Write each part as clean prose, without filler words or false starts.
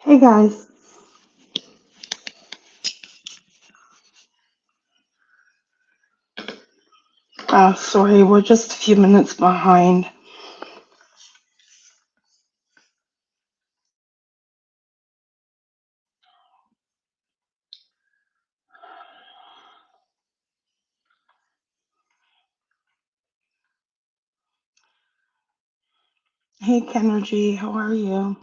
Hey guys, sorry, we're just a few minutes behind. Hey Kenergy, how are you?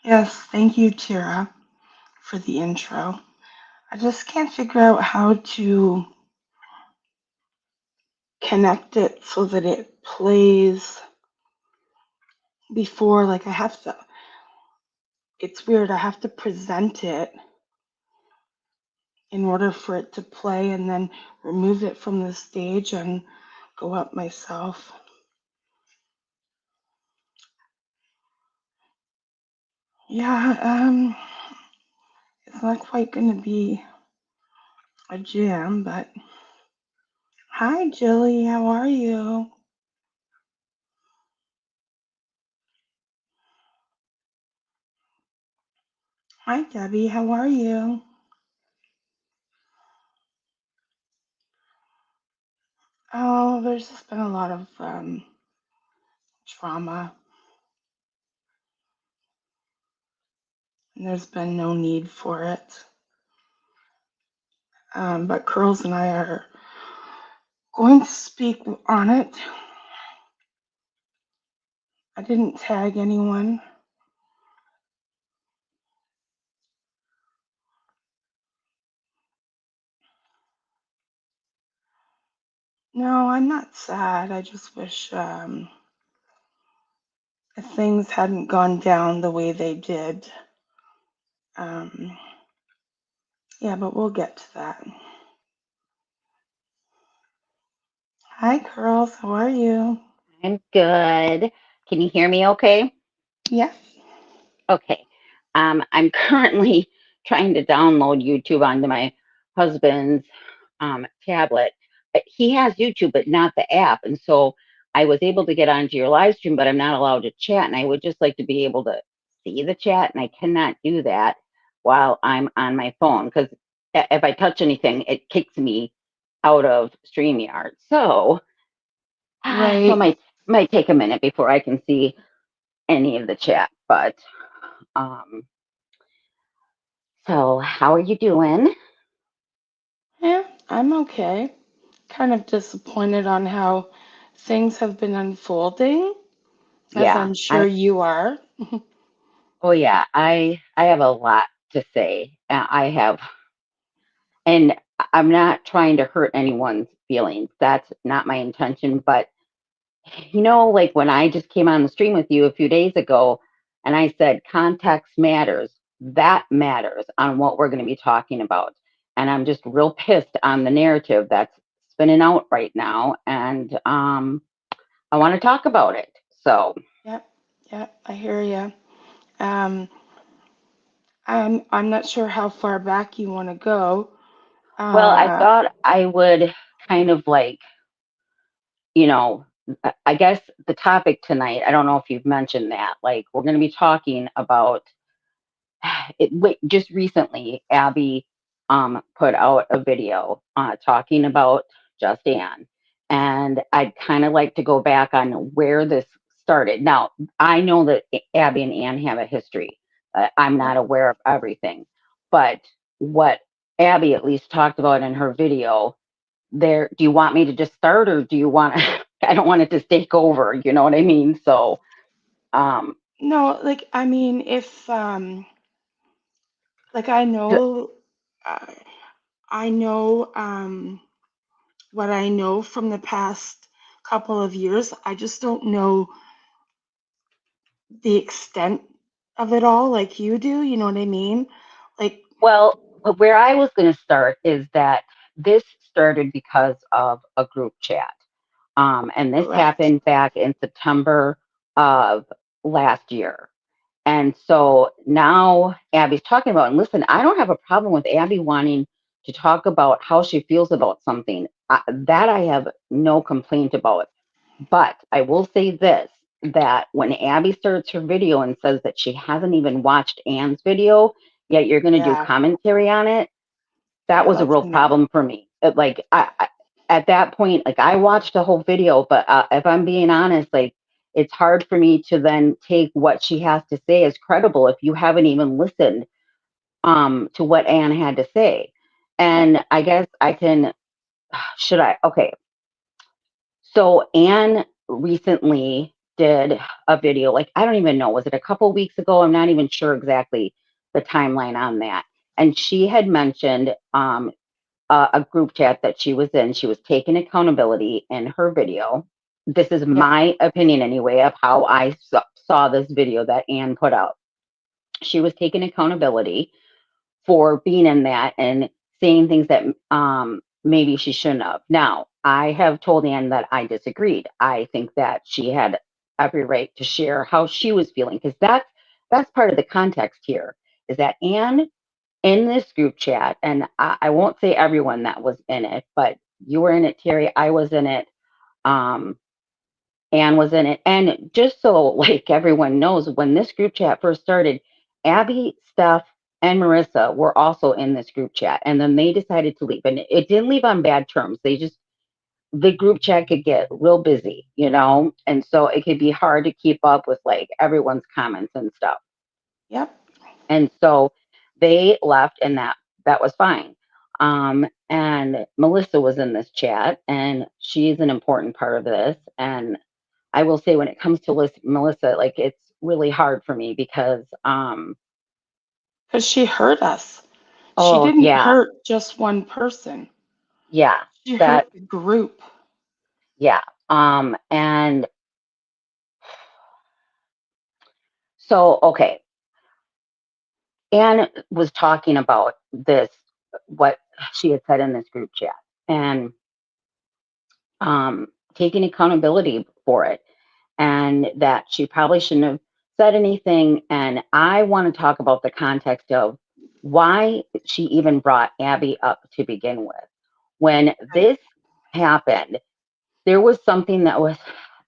Yes, thank you, Tira, for the intro. I just can't figure out how to connect it so that it plays before, like, it's weird, I have to present it in order for it to play and then remove it from the stage and go up myself. Yeah, it's not quite gonna be a jam, but hi, Jilly. How are you? Hi, Debbie. How are you? Oh, there's just been a lot of trauma, and there's been no need for it. But Curlz and I are going to speak on it. I didn't tag anyone. No, I'm not sad. I just wish if things hadn't gone down the way they did. Um, yeah, but we'll get to that. Hi, Curlz. How are you? I'm good. Can you hear me okay? Yes. Okay. I'm currently trying to download YouTube onto my husband's tablet. He has YouTube, but not the app. And so I was able to get onto your live stream, but I'm not allowed to chat. And I would just like to be able to see the chat. And I cannot do that while I'm on my phone because if I touch anything, it kicks me out of StreamYard. So it Right. might take a minute before I can see any of the chat. But um, so how are you doing? Yeah, I'm okay. Kind of disappointed on how things have been unfolding, as Yeah, I'm sure I you are. oh yeah, I have a lot to say. I have, and I'm not trying to hurt anyone's feelings. That's not my intention. But like when I just came on the stream with you a few days ago, and I said context matters. That matters on what we're going to be talking about. And I'm just real pissed on the narrative that's spinning out right now, and I want to talk about it. So, Yep, yep, I hear you. Um, I'm not sure how far back you want to go. well, I Uh, thought I would kind of like, you know, I guess the topic tonight, I don't know if you've mentioned that, like, we're going to be talking about just recently, Abby put out a video talking about Just Ann. And I'd kind of like to go back on where this started. Now, I know that Abby and Ann have a history. I'm not yep. aware of everything. But what Abby at least talked about in her video, do you want me to just start or do you want I don't want it to take over, you know what I mean? So, um, No, like I mean, if like uh, I know what I know from the past couple of years. I just don't know the extent of it all like you do, you know what I mean? Like, Well, where I was going to start is that this started because of a group chat. And this correct. happened back in September of last year. And so now Abby's talking about, and listen, I don't have a problem with Abby wanting to talk about how she feels about something. That I have no complaint about. But I will say this. that when Abby starts her video and says that she hasn't even watched Anne's video, yet you're going to do Yeah. commentary on it, that Yeah, was a that's real problem for me. At that point, like I watched the whole video, but if I'm being honest, like it's hard for me to then take what she has to say as credible if you haven't even listened to what Anne had to say. yep, And I guess I can should I okay. So Anne recently did a video, like I don't even know, was it a couple weeks ago? I'm not even sure exactly the timeline on that. And she had mentioned a group chat that she was in. She was taking accountability in her video. This is yep, my opinion anyway of how I saw this video that Anne put out. She was taking accountability for being in that and saying things that maybe she shouldn't have. Now, I have told Anne that I disagreed. I think that she had every right to share how she was feeling because that's part of the context here. Is that Anne in this group chat, and I won't say everyone that was in it, but you were in it, Terry. I was in it. Um, Anne was in it. And just so like everyone knows, when this group chat first started, Abby, Steph, and Marissa were also in this group chat. And then they decided to leave. And it didn't leave on bad terms. The group chat could get real busy, you know? And so it could be hard to keep up with like everyone's comments and stuff. yep. And so they left and that was fine. And Melissa was in this chat and she's an important part of this. And I will say when it comes to Melissa, like it's really hard for me because Because she hurt us. She oh didn't yeah, hurt just one person. yeah, She hurt that the group. yeah. And so okay, Anne was talking about this what she had said in this group chat and taking accountability for it and that she probably shouldn't have said anything. And I want to talk about the context of why she even brought Abby up to begin with. When Right. this happened, there was something that was,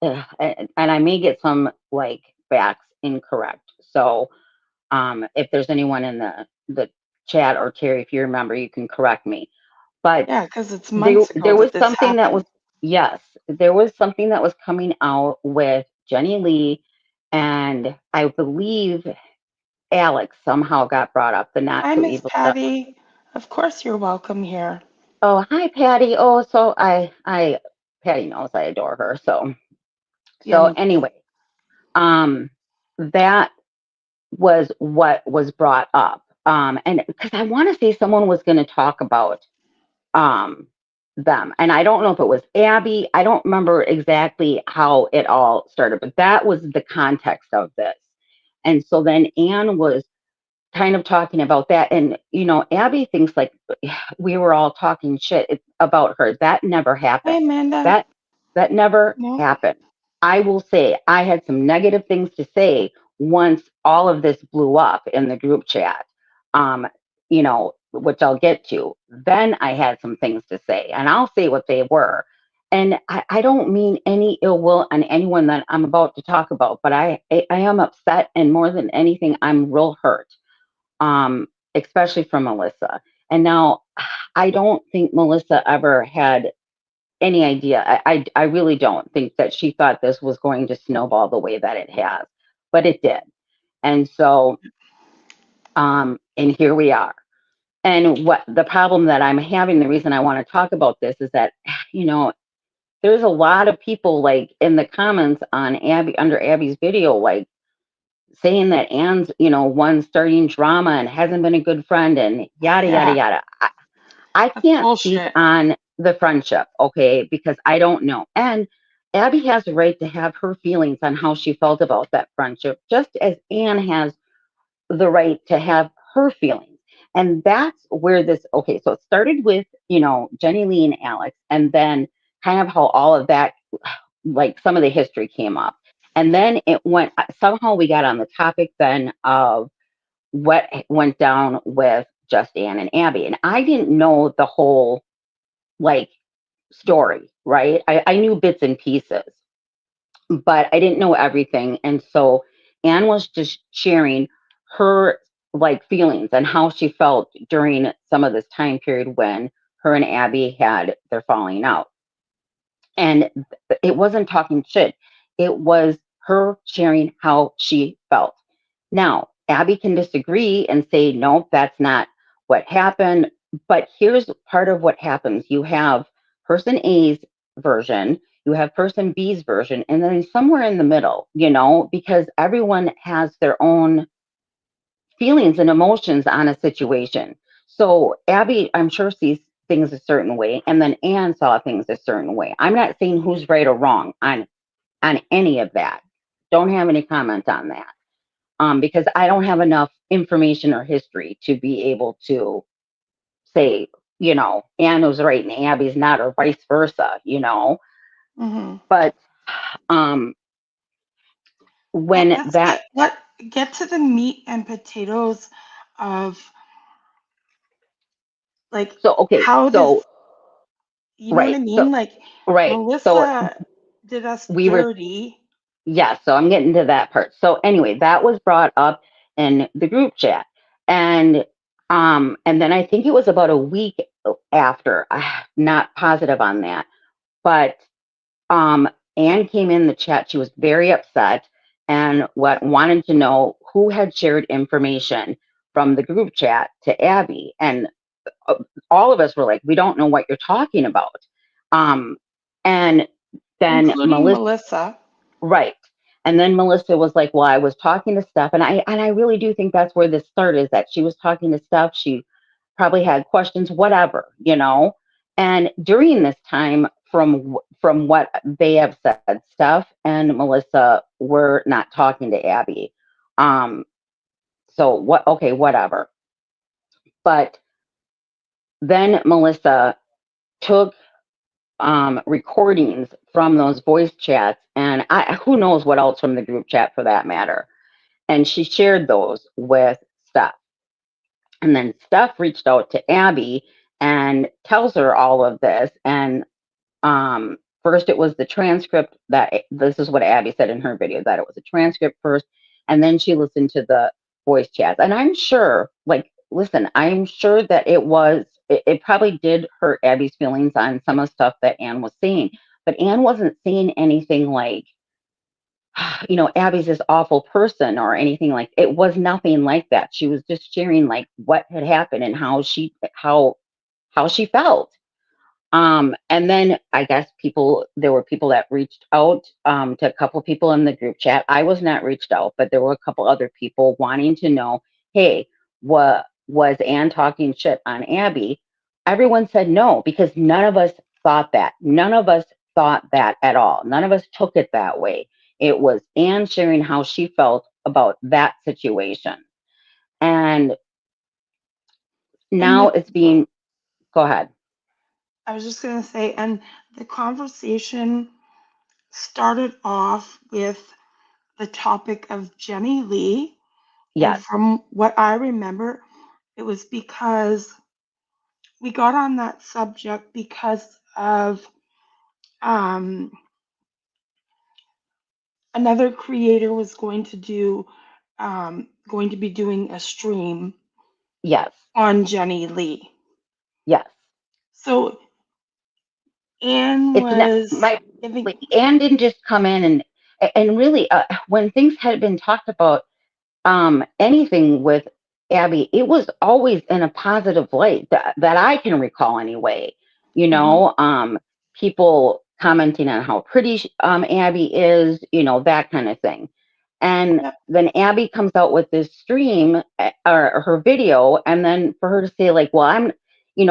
and I may get some like facts incorrect. So if there's anyone in the chat or Terry, if you remember, you can correct me. But Yeah, because it's there months ago there was that this something that happened. was yes, there was something that was coming out with Jenny Lee, and I believe Alex somehow got brought up, the not Hi, so Miss evil stuff. Patty. Of course you're welcome here. Oh, hi Patty. Oh, so I Patty knows I adore her. Yeah, So me too. anyway, um that was what was brought up. And because I want to say someone was going to talk about um them, and I don't know if it was Abby. I don't remember exactly how it all started, but that was the context of this. And so then Anne was kind of talking about that, and Abby thinks like we were all talking shit about her. That never Hi, happened. Amanda. That that never No, happened. I will say I had some negative things to say once all of this blew up in the group chat, which I'll get to. Then I had some things to say, and I'll say what they were. And I don't mean any ill will on anyone that I'm about to talk about, but I am upset, and more than anything, I'm real hurt, um, especially from Melissa. And now I don't think Melissa ever had any idea. I really don't think that she thought this was going to snowball the way that it has, but it did. And so, and here we are. And what the problem that I'm having, the reason I want to talk about this is that, you know, there's a lot of people like in the comments on Abby under Abby's video, like saying that Anne's, one starting drama and hasn't been a good friend and yada, yada, yeah, yada. I that's can't speak bullshit. on the friendship, okay, because I don't know. And Abby has a right to have her feelings on how she felt about that friendship, just as Anne has the right to have her feelings. And that's where this, okay, so it started with, Jenny Lee and Alex, and then kind of how all of that, like some of the history came up. And then it went, somehow we got on the topic then of what went down with just Anne and Abby. And I didn't know the whole like story, right? I knew bits and pieces. but I didn't know everything. And so Anne was just sharing her like feelings and how she felt during some of this time period when her and Abby had their falling out. And it wasn't talking shit. It was her sharing how she felt. Now, Abby can disagree and say, no, that's not what happened. But here's part of what happens. You have person A's version, you have person B's version, and then somewhere in the middle, because everyone has their own feelings and emotions on a situation. So Abby, I'm sure, sees things a certain way, and then Anne saw things a certain way. I'm not saying who's right or wrong on any of that. Don't have any comment on that, because I don't have enough information or history to be able to say, Anne was right and Abby's not, or vice versa. Mm-hmm. But um, Well, when that, let get to the meat and potatoes of, like, so okay, how does, so you know what right, I so mean? Like, right, so Melissa did us we were dirty. yeah, so I'm getting to that part. So anyway, that was brought up in the group chat. And and then I think it was about a week after, not positive on that, but um Anne came in the chat. She was very upset and what wanted to know who had shared information from the group chat to Abby. And uh, all of us were like, we don't know what you're talking about. Um and then Including Melissa. Melissa. Right. And then Melissa was like, "Well, I was talking to Steph, and I really do think that's where this started. Is that she was talking to Steph. She probably had questions, whatever. And during this time, from what they have said, Steph and Melissa were not talking to Abby. Um. So what? Okay, whatever. But then Melissa took recordings from those voice chats, and who knows what else from the group chat for that matter. And she shared those with Steph. And then Steph reached out to Abby and tells her all of this. And first, it was the transcript that this is what Abby said in her video, that it was a transcript first. And then she listened to the voice chats. And I'm sure, like, listen, I'm sure that it probably did hurt Abby's feelings on some of the stuff that Anne was saying. But Anne wasn't saying anything like, Abby's this awful person or anything. Like, it was nothing like that. She was just sharing like what had happened and how she felt. And then I guess there were people that reached out to a couple of people in the group chat. I was not reached out, but there were a couple other people wanting to know, hey, what was Anne talking shit on Abby? Everyone said no, because none of us thought that. None of us thought that at all. None of us took it that way. It was Anne sharing how she felt about that situation. And And now it's being, go ahead. I was just going to say, and the conversation started off with the topic of Jenny Lee. And Yes, from what I remember, it was because we got on that subject because of, um, another creator was going to be doing a stream yes, on Jenny Lee. yes. So Anne It's not was my giving, like Anne didn't just come in and really when things had been talked about, anything with Abby, it was always in a positive light that I can recall anyway. You mhm, know, people commenting on how pretty Abby is, that kind of thing. And yep, then Abby comes out with this stream, or her video, and then for her to say like, "Well,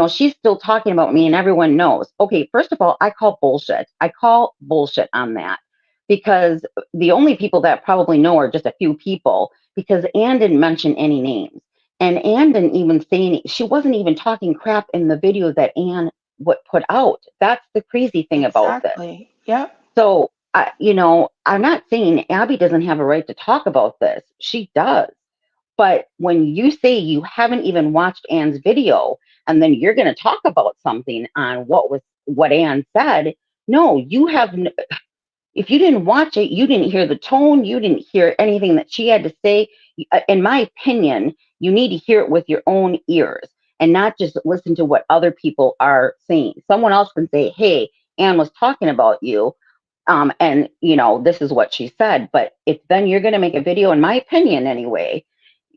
she's still talking about me, and everyone knows." Okay, first of all, I call bullshit. I call bullshit on that, because the only people that probably know are just a few people, because Anne didn't mention any names. And Anne didn't even say she wasn't even talking crap in the video that Anne would put out. That's the crazy thing about this. exactly. Yep, So, I'm not saying Abby doesn't have a right to talk about this. She does. But when you say you haven't even watched Anne's video and then you're going to talk about something on what Anne said, no, you have. If you didn't watch it, you didn't hear the tone, you didn't hear anything that she had to say. In my opinion, you need to hear it with your own ears and not just listen to what other people are saying. Someone else can say, hey, Anne was talking about you. And this is what she said. But if then you're going to make a video, in my opinion anyway,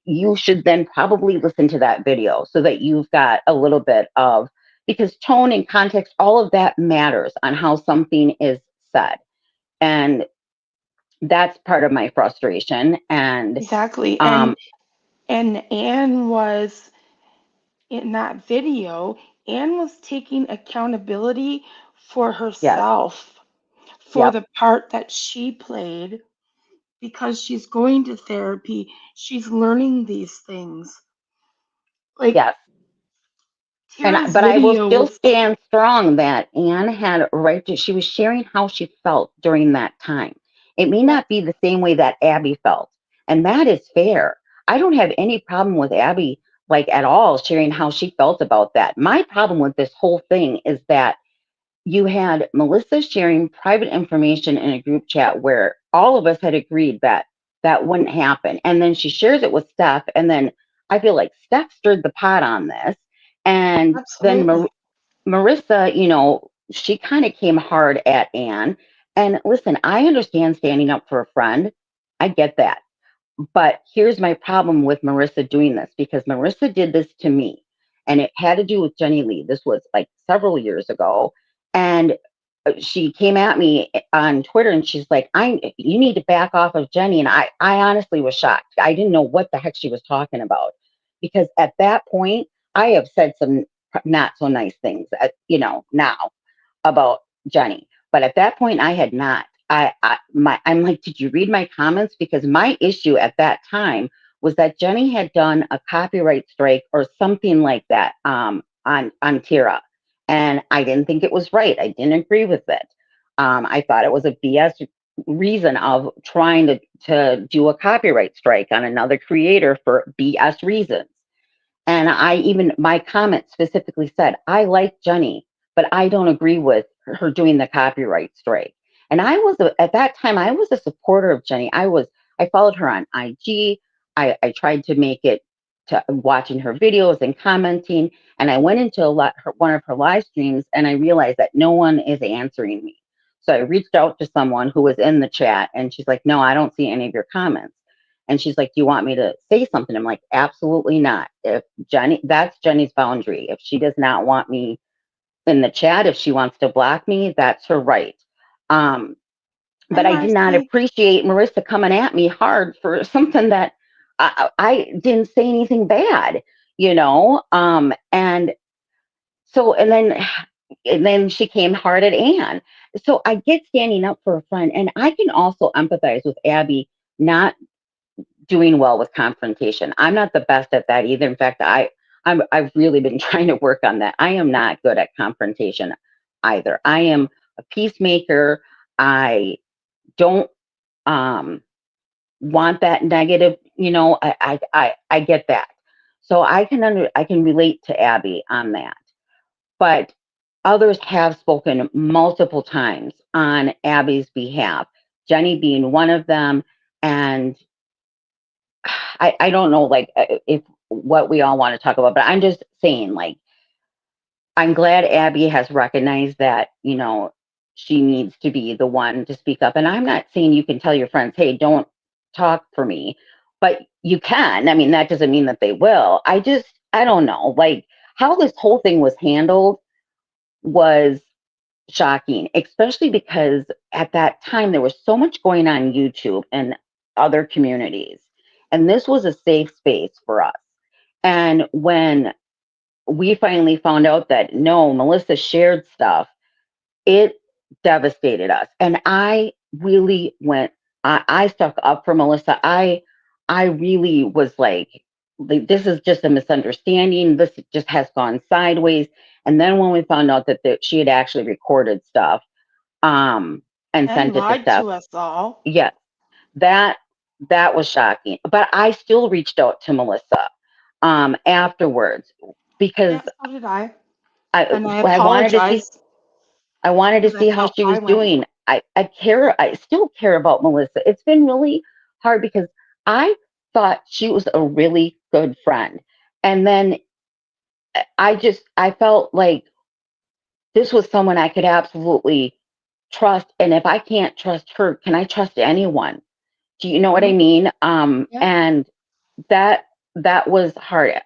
you should then probably listen to that video so that you've got a little bit of, because tone and context, all of that matters on how something is said. And that's part of my frustration. And Exactly. um, And Anne was in that video, Anne was taking accountability for yes, herself, for yep, the part that she played, because she's going to therapy, she's learning these things. Like yes. Tara's But I will video still was, stand strong that Anne had a right to, she was sharing how she felt during that time. It may yes, not be the same way that Abby felt, and that is fair. I don't have any problem with Abby, like, at all, sharing how she felt about that. My problem with this whole thing is that you had Melissa sharing private information in a group chat where all of us had agreed that that wouldn't happen. And then she shares it with Steph. And then I feel like Steph stirred the pot on this. And then absolutely. Marissa, she kind of came hard at Anne. And listen, I understand standing up for a friend. I get that. But here's my problem with Marissa doing this, because Marissa did this to me, and it had to do with Jenny Lee. This was like several years ago. And she came at me on Twitter and she's like, you need to back off of Jenny. And I honestly was shocked. I didn't know what the heck she was talking about, because at that point, I have said some not so nice things, now about Jenny. But at that point, I had not. I'm like, did you read my comments? Because my issue at that time was that Jenny had done a copyright strike or something like that, on Tira, and I didn't think it was right. I didn't agree with it. I thought it was a BS reason of trying to do a copyright strike on another creator for BS reasons. And my comment specifically said, I like Jenny, but I don't agree with her doing the copyright strike. And at that time, I was a supporter of Jenny. I followed her on IG. I tried to make it to watching her videos and commenting. And I went into one of her live streams and I realized that no one is answering me. So I reached out to someone who was in the chat and she's like, no, I don't see any of your comments. And she's like, do you want me to say something? I'm like, absolutely not. If that's Jenny's boundary. If she does not want me in the chat, if she wants to block me, that's her right. Um, but And I I did not say, appreciate Marissa coming at me hard for something that I didn't say anything bad, and so, and then she came hard at Anne. So I get standing up for a friend, and I can also empathize with Abby not doing well with confrontation. I'm not the best at that either. In fact, I've really been trying to work on that. I am not good at confrontation either. I am a peacemaker. I don't um want that negative, I get that. So I can relate to Abby on that. But others have spoken multiple times on Abby's behalf, Jenny being one of them. And I don't know, like, if what we all want to talk about, but I'm just saying, like, I'm glad Abby has recognized that, she needs to be the one to speak up. And I'm not saying you can tell your friends, hey, don't talk for me, but you can. I mean, that doesn't mean that they will. I don't know, like, how this whole thing was handled was shocking, especially because at that time there was so much going on YouTube and other communities. And this was a safe space for us. And when we finally found out that no, Melissa shared stuff, it devastated us. And I really I stuck up for Melissa. I really was like, this is just a misunderstanding. This just has gone sideways. And then when we found out that she had actually recorded stuff, and and sent it to lied Steph, to us all. yes, that that was shocking. But I still reached out to Melissa afterwards because Yeah, so did I. I And I I wanted to see apologized I wanted to because I see how felt she was I went. doing. I still care about Melissa. It's been really hard because I thought she was a really good friend. And then I felt like this was someone I could absolutely trust. And if I can't trust her, can I trust anyone? Do you know what I Mhm. mean? Yeah. And that that was hard.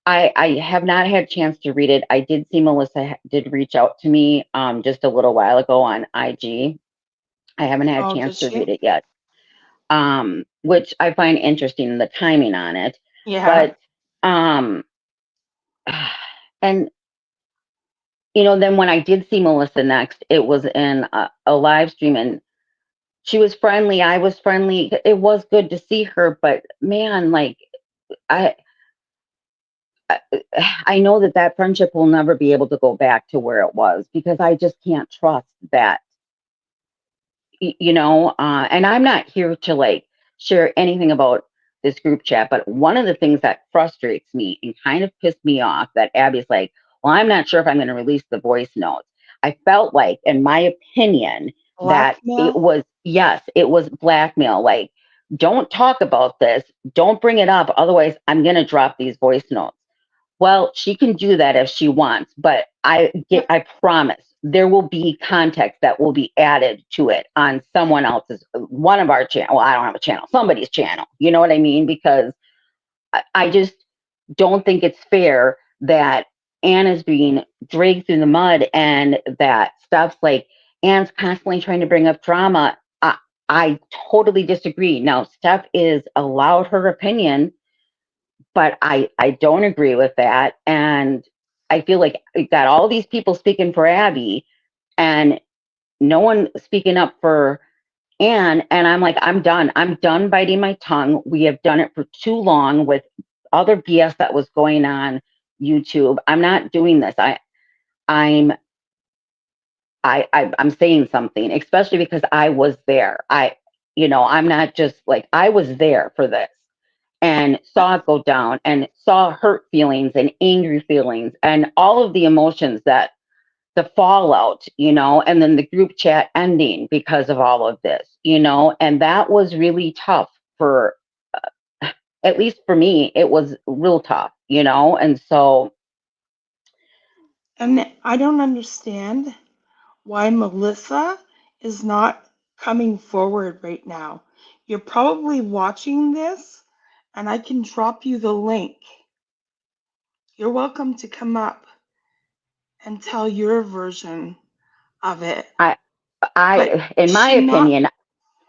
I have not had a chance to read it. I did see Melissa did reach out to me just a little while ago on IG. I haven't had a Oh, chance does to read she? it yet, which I find interesting the timing on it. Yeah. But um, and then when I did see Melissa next, it was in a live stream, and she was friendly. I was friendly. It was good to see her, but man, like I I I know that that friendship will never be able to go back to where it was because I just can't trust that, and I'm not here to like share anything about this group chat, but one of the things that frustrates me and kind of pissed me off that Abby's like, well, I'm not sure if I'm going to release the voice notes. I felt like, in my opinion, that it Blackmail? was, yes, it was blackmail. Like, don't talk about this, don't bring it up, otherwise I'm going to drop these voice notes. Well, she can do that if she wants, but Yep. I promise there will be context that will be added to it on someone else's, one of our channel. Well, I don't have a channel, somebody's channel. You know what I mean? Because I just don't think it's fair that Anne is being dragged through the mud and that stuff's like Anne's constantly trying to bring up drama. I totally disagree. Now, Steph is allowed her opinion, but I don't agree with that. And I feel like we got all these people speaking for Abby and no one speaking up for Anne. And I'm like, I'm done. I'm done biting my tongue. We have done it for too long with other BS that was going on YouTube. I'm not doing this. I'm I'm saying something, especially because I was there. I'm not just like I was there for this and saw it go down and saw hurt feelings and angry feelings and all of the emotions that the fallout, and then the group chat ending because of all of this, and that was really tough for, at least for me, it was real tough, and so And I don't understand why Melissa is not coming forward right now. You're probably watching this, and I can drop you the link. You're welcome to come up and tell your version of it. I, But in is my she not? opinion,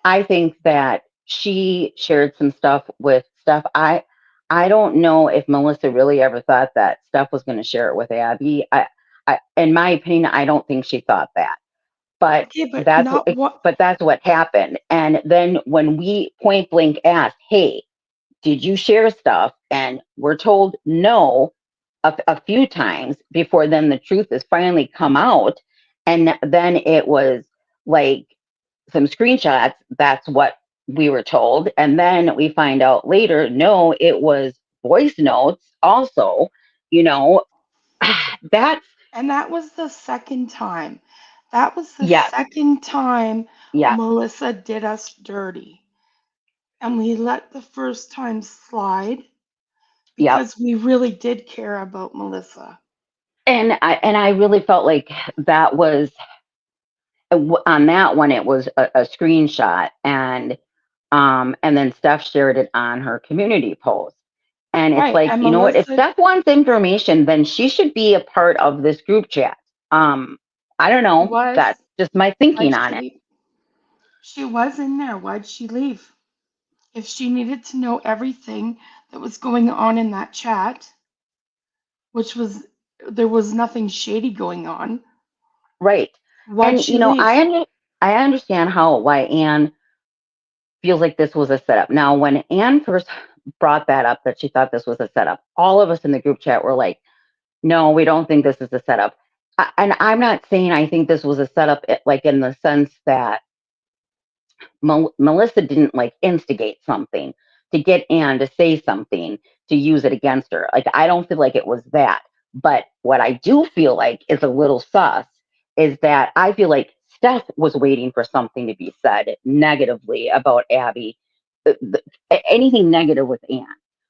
I think that she shared some stuff with Steph. I don't know if Melissa really ever thought that Steph was going to share it with Abby. In my opinion, I don't think she thought that. But Okay, but that's what not what? but that's what happened. And then when we point blank asked, "Hey, did you share stuff?" and we're told no a few times before then the truth has finally come out, and then it was like some screenshots. That's what we were told, and then we find out later, no, it was voice notes. Also, you know, that's And that was the second time. That was the yes, second time yes, Melissa did us dirty. And we let the first time slide yep. because we really did care about Melissa. And I really felt like that was on that one. It was a screenshot, and then Steph shared it on her community post. And it's Right. like, And you know what? If Melissa, Steph wants information, then she should be a part of this group chat. Um, I don't she know. was. That's just my Why'd thinking she on it. leave? She was in there. Why'd she leave? If she needed to know everything that was going on in that chat, which was, there was nothing shady going on, Right. why'd And she leave? I understand how why Anne feels like this was a setup. Now, when Anne first brought that up, that she thought this was a setup, all of us in the group chat were like, no, we don't think this is a setup. And I'm not saying I think this was a setup, like in the sense that Melissa didn't like instigate something to get Anne to say something to use it against her. Like, I don't feel like it was that. But what I do feel like is a little sus is that I feel like Steph was waiting for something to be said negatively about Abby. Anything negative with Anne.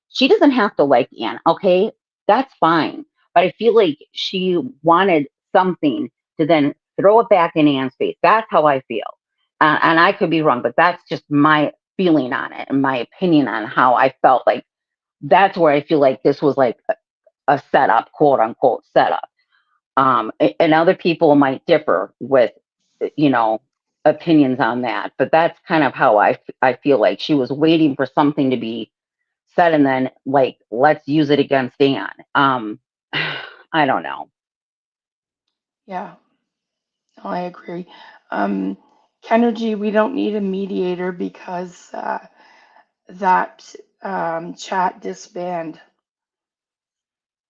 She doesn't have to like Anne, okay? That's fine. But I feel like she wanted something to then throw it back in Anne's face. That's how I feel. And I could be wrong, but that's just my feeling on it and my opinion on how I felt like that's where I feel like this was like a setup, quote unquote setup. And other people might differ with, you know, opinions on that, but that's kind of how I feel like she was waiting for something to be said and then like, let's use it against Dan. I don't know. Yeah, no, I agree. Um, Kenergy, we don't need a mediator because that chat disband.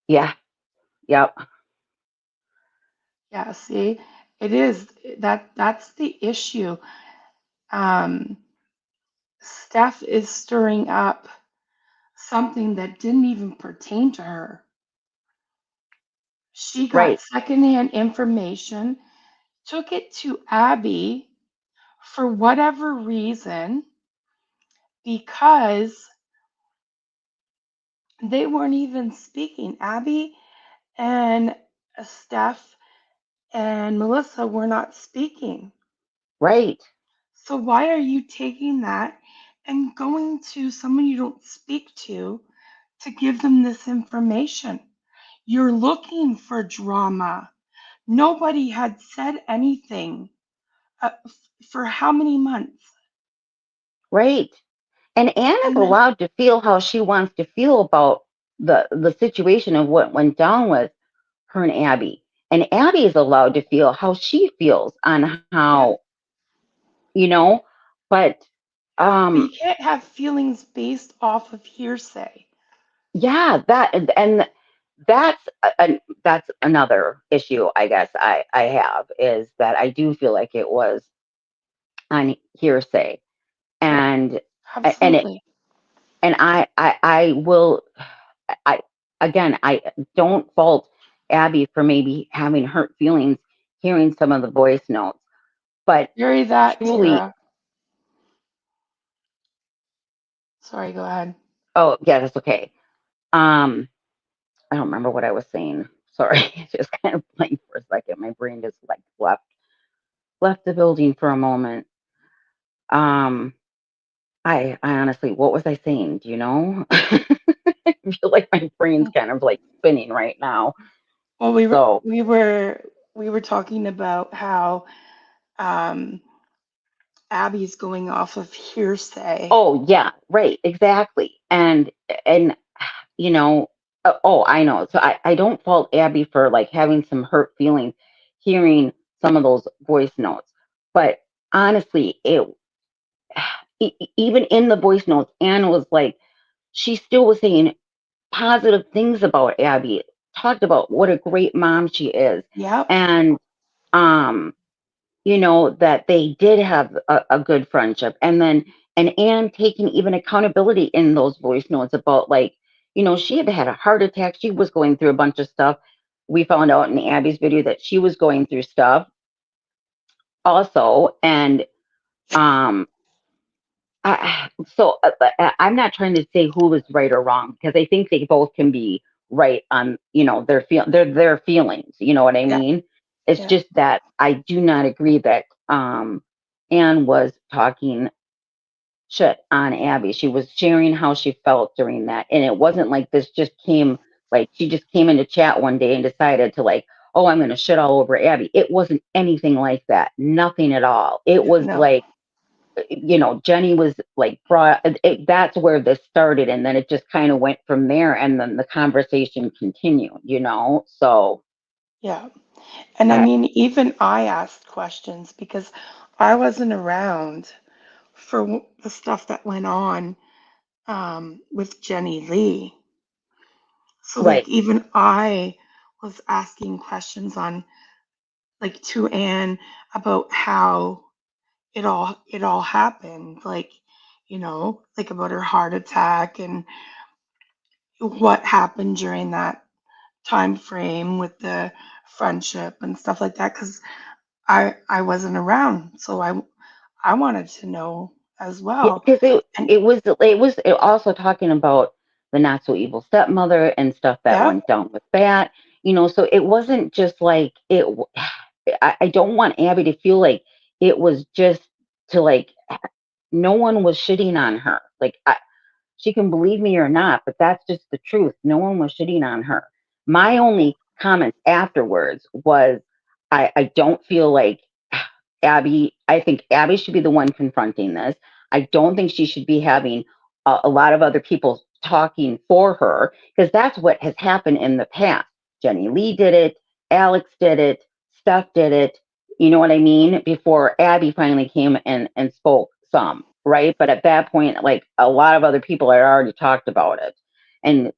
Yeah. Yep. Yeah, see, it is that's the issue. Um, Steph is stirring up something that didn't even pertain to her. She got Right. secondhand information, took it to Abby for whatever reason because they weren't even speaking. Abby and Steph and Melissa were not speaking. Right. So why are you taking that and going to someone you don't speak to give them this information? You're looking for drama. Nobody had said anything for how many months? Right. And Anne is And then, allowed to feel how she wants to feel about the situation of what went down with her and Abby. And Abby is allowed to feel how she feels on yeah, how, you know, but but you um can't have feelings based off of hearsay. yeah, that and that's another issue I guess I have is that I do feel like it was on hearsay Yeah, and and it absolutely. and I will I again I don't fault Abby for maybe having hurt feelings hearing some of the voice notes, but Bury that, truly, Tara. Sorry, go ahead. oh yeah, that's okay. Um, I don't remember what I was saying. Sorry, it just kind of blanked for a second. My brain just like left the building for a moment. Um, I honestly, what was I saying? Do you know? I feel like my brain's kind of like spinning right now. Well, So, we were talking about how um, Abby's going off of hearsay. oh yeah, right, exactly. And you know, oh, I know. So I don't fault Abby for like having some hurt feelings hearing some of those voice notes. But honestly, even in the voice notes, Anne was like, she still was saying positive things about Abby, talked about what a great mom she is. Yep, And, um, that they did have a good friendship. And Anne taking even accountability in those voice notes about like, she had a heart attack. She was going through a bunch of stuff. We found out in Abby's video that she was going through stuff also. And, um, I'm not trying to say who was right or wrong because I think they both can be right on, their feelings. You know what I yeah, mean? It's yeah, just that I do not agree that Anne was talking shit on Abby. She was sharing how she felt during that, and it wasn't like this just came like she just came into chat one day and decided to like, oh, I'm going to shit all over Abby. It wasn't anything like that. Nothing at all. It yeah, was no, like Jenny was like that's where this started. And then it just kind of went from there. And then the conversation continued. So, yeah. And I uh, mean, even I asked questions because I wasn't around for the stuff that went on with Jenny Lee. So, like, right, even I was asking questions on, like, to Anne about how it all happened, like, like about her heart attack and what happened during that time frame with the friendship and stuff like that. Because I wasn't around, so I wanted to know as Yeah, well. because And it also talking about the not so evil stepmother and stuff that yep, went down with that. So it wasn't just like I don't want Abby to feel like it was just to like no one was shitting on her. Like she can believe me or not, but that's just the truth. No one was shitting on her. My only comments afterwards was I don't feel like I think Abby should be the one confronting this. I don't think she should be having a lot of other people talking for her because that's what has happened in the past. Jenny Lee did it, Alex did it, Steph did it. You know what I mean? Before Abby finally came and spoke some, right? But at that point, like a lot of other people had already talked about it. And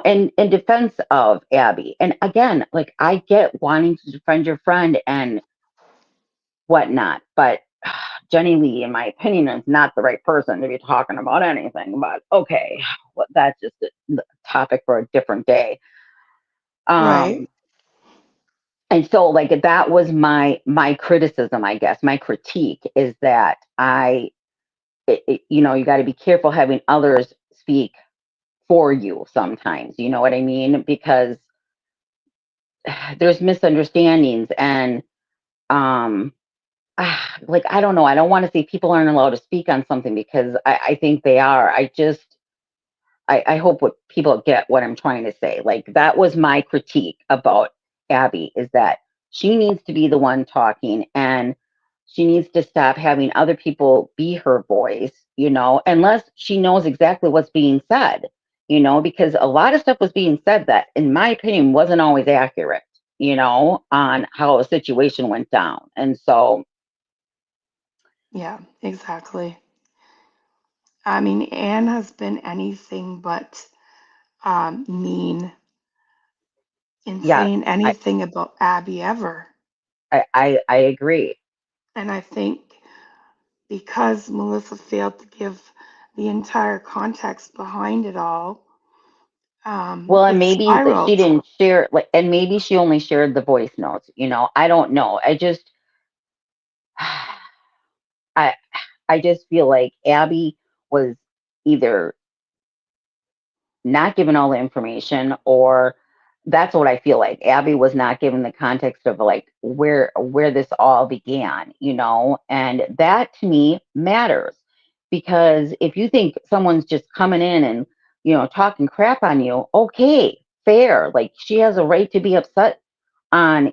in defense of Abby. And again, like I get wanting to defend your friend and whatnot. But Jenny Lee, in my opinion, is not the right person to be talking about anything. But okay, well, that's just a topic for a different day. right, Um, and so, like that was my criticism, I guess. My critique is that you got to be careful having others speak for you sometimes. You know what I mean? Because there's misunderstandings and um like I don't know. I don't want to say people aren't allowed to speak on something because I think they are. I hope what people get what I'm trying to say. Like that was my critique about Abby is that she needs to be the one talking and she needs to stop having other people be her voice, unless she knows exactly what's being said, because a lot of stuff was being said that, in my opinion, wasn't always accurate, on how a situation went down. And so, yeah, exactly. I mean, Anne has been anything but mean in yes, saying I, anything about Abby ever. I agree. And I think because Melissa failed to give the entire context behind it all, Well, and it maybe that she spiraled. didn't share, like, and maybe she only shared the voice notes. I don't know. I, I just feel like Abby was either not given all the information or that's what I feel like. Abby was not given the context of like where this all began, and that to me matters because if you think someone's just coming in and talking crap on you, okay, fair. Like she has a right to be upset on,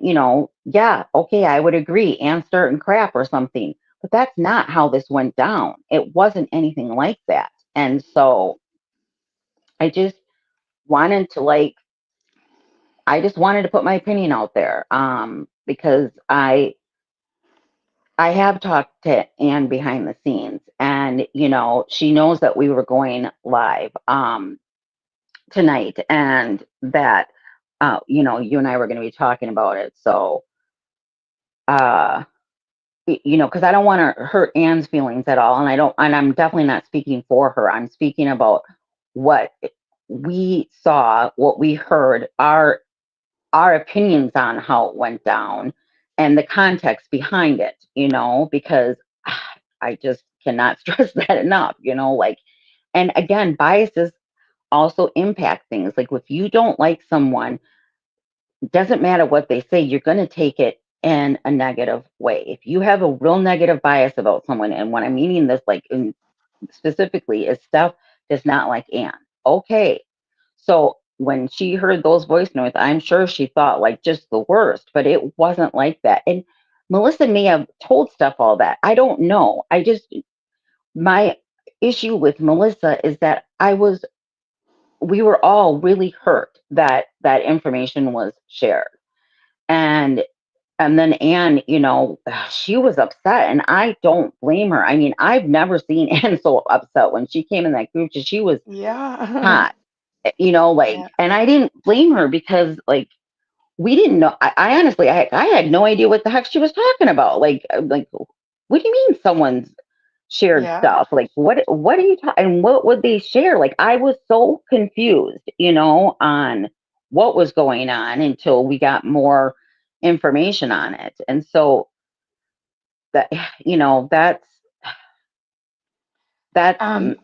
yeah, okay, I would agree, and starting crap or something. But that's not how this went down. It wasn't anything like that. And so I just wanted to like I just wanted to put my opinion out there because I have talked to Anne behind the scenes and she knows that we were going live tonight and that you and I were going to be talking about it. So uh because I don't want to hurt Anne's feelings at all, and I'm definitely not speaking for her. I'm speaking about what we saw, what we heard, our opinions on how it went down and the context behind it, because I just cannot stress that enough, like, and again, biases also impact things. Like if you don't like someone, it doesn't matter what they say, you're going to take it in a negative way. If you have a real negative bias about someone, and what I'm meaning this like specifically is Steph does not like Anne. Okay, so when she heard those voice notes, I'm sure she thought like just the worst, but it wasn't like that. And Melissa may have told Steph all that. I don't know. My issue with Melissa is that we were all really hurt that that information was shared. And and then Anne, she was upset and I don't blame her. I mean, I've never seen Anne so upset when she came in that group. She was Yeah. hot, like, Yeah. and I didn't blame her because like we didn't know. I honestly, I had no idea what the heck she was talking about. Like, what do you mean someone's shared Yeah. stuff? Like, what are you talking? And what would they share? Like, I was so confused, on what was going on until we got more information on it. And so that, that's that's Um,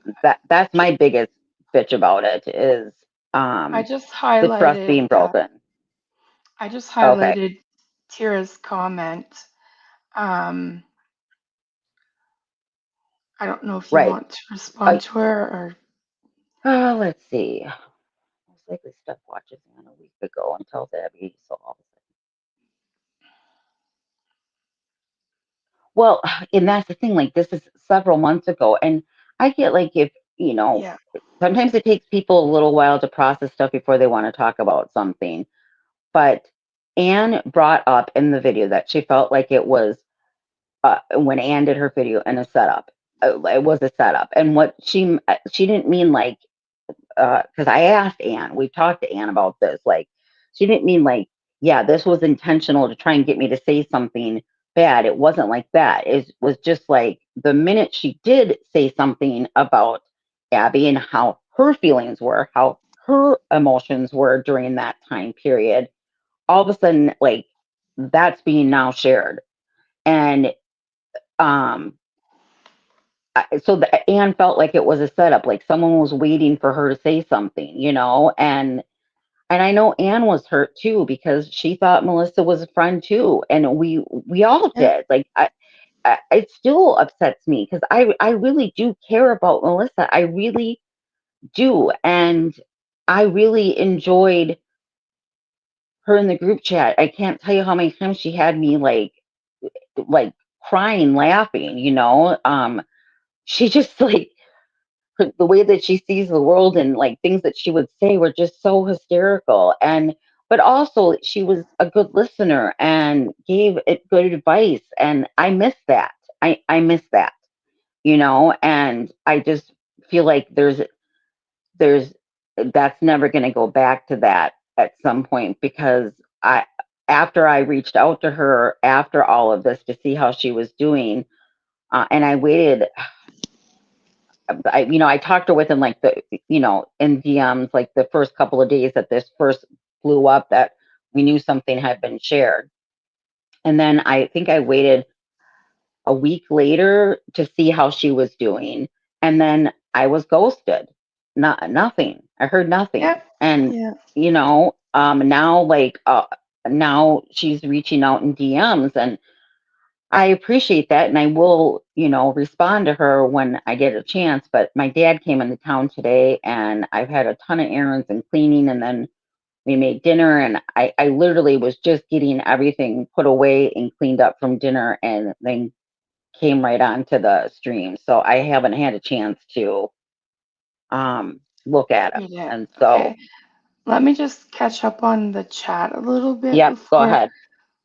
that's my biggest bitch about it is I um just the trust highlighted being broken. I just Okay, highlighted Tira's comment. Um, I don't know if you right. want to respond I, to her or let's see. Most likely Steph watches on a week ago and tells Abby. So all of a sudden, well, and that's the thing. Like this is several months ago, and I get like if yeah, sometimes it takes people a little while to process stuff before they want to talk about something. But Anne brought up in the video that she felt like it was when Anne did her video in a setup. It was a setup, and what she didn't mean like because I asked Anne, we talked to Anne about this. Like, she didn't mean like, yeah, this was intentional to try and get me to say something bad. It wasn't like that. It was just like the minute she did say something about Abby and how her feelings were, how her emotions were during that time period, all of a sudden, like, that's being now shared. And um, so Anne felt like it was a setup, like someone was waiting for her to say something, and I know Anne was hurt too because she thought Melissa was a friend too, and we all yeah, did. Like it still upsets me because I really do care about Melissa. I really do, and I really enjoyed her in the group chat. I can't tell you how many times she had me like crying, laughing. She just like the way that she sees the world and like things that she would say were just so hysterical, and but also she was a good listener and gave it good advice, and I miss that. I miss that, and I just feel like there's that's never going to go back to that at some point because I after I reached out to her after all of this to see how she was doing, and I waited. I talked to her within like in DMs, like the first couple of days that this first blew up that we knew something had been shared. And then I think I waited a week later to see how she was doing. And then I was ghosted. Nothing. I heard nothing. yeah, And, yeah. now now she's reaching out in DMs and I appreciate that, and I will, respond to her when I get a chance. But my dad came into town today, and I've had a ton of errands and cleaning, and then we made dinner, and I literally was just getting everything put away and cleaned up from dinner, and then came right on to the stream. So I haven't had a chance to look at You him, did. and so Okay. Let me just catch up on the chat a little bit yep, go before ahead.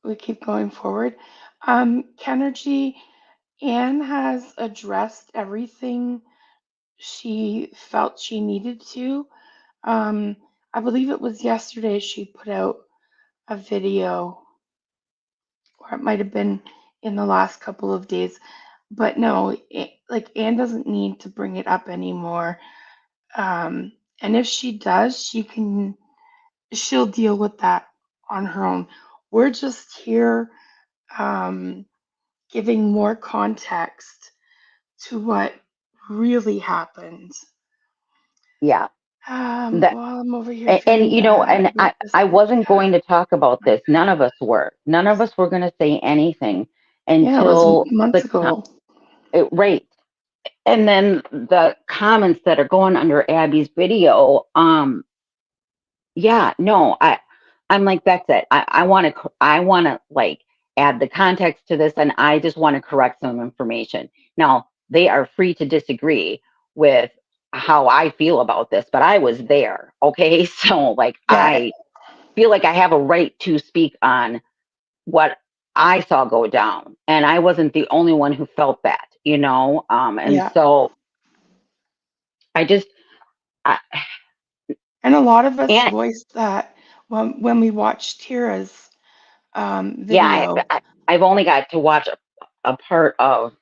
we keep going forward. Kenergy, Anne has addressed everything she felt she needed to. Um, I believe it was yesterday she put out a video, or it might have been in the last couple of days. But no, like Anne doesn't need to bring it up anymore. And if she does, she'll deal with that on her own. We're just here um, giving more context to what really happened. Yeah, that While I'm over here and feeling bad and about this I group wasn't chat. going to talk about this. None of us were going to say anything Yeah, it was until months ago. right. And then the comments that are going under Abby's video, yeah, no, I'm like, that's it. I want to like add the context to this, and I just want to correct some information. Now, they are free to disagree with how I feel about this, but I was there. Okay. So like, Yeah, I feel like I have a right to speak on what I saw go down. And I wasn't the only one who felt that, and yeah. so I just, I, And a lot of us and voiced that when we watched Tira's yeah, video. I've only got to watch a part of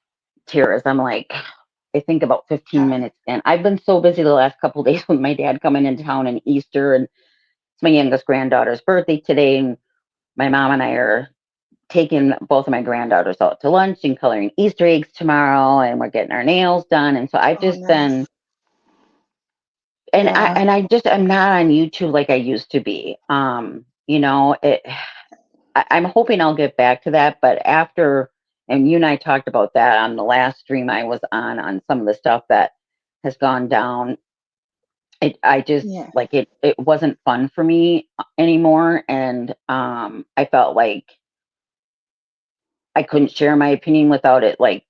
Tears. I'm like, I think about 15 Yeah, minutes in. I've been so busy the last couple of days with my dad coming into town and Easter, and it's my youngest granddaughter's birthday today, and my mom and I are taking both of my granddaughters out to lunch and coloring Easter eggs tomorrow, and we're getting our nails done. And so I've Oh, just been, nice. Yeah. I'm not on YouTube like I used to be. I'm hoping I'll get back to that, but after, and you and I talked about that on the last stream I was on some of the stuff that has gone down. I just Yeah. like it wasn't fun for me anymore, and I felt like I couldn't share my opinion without it like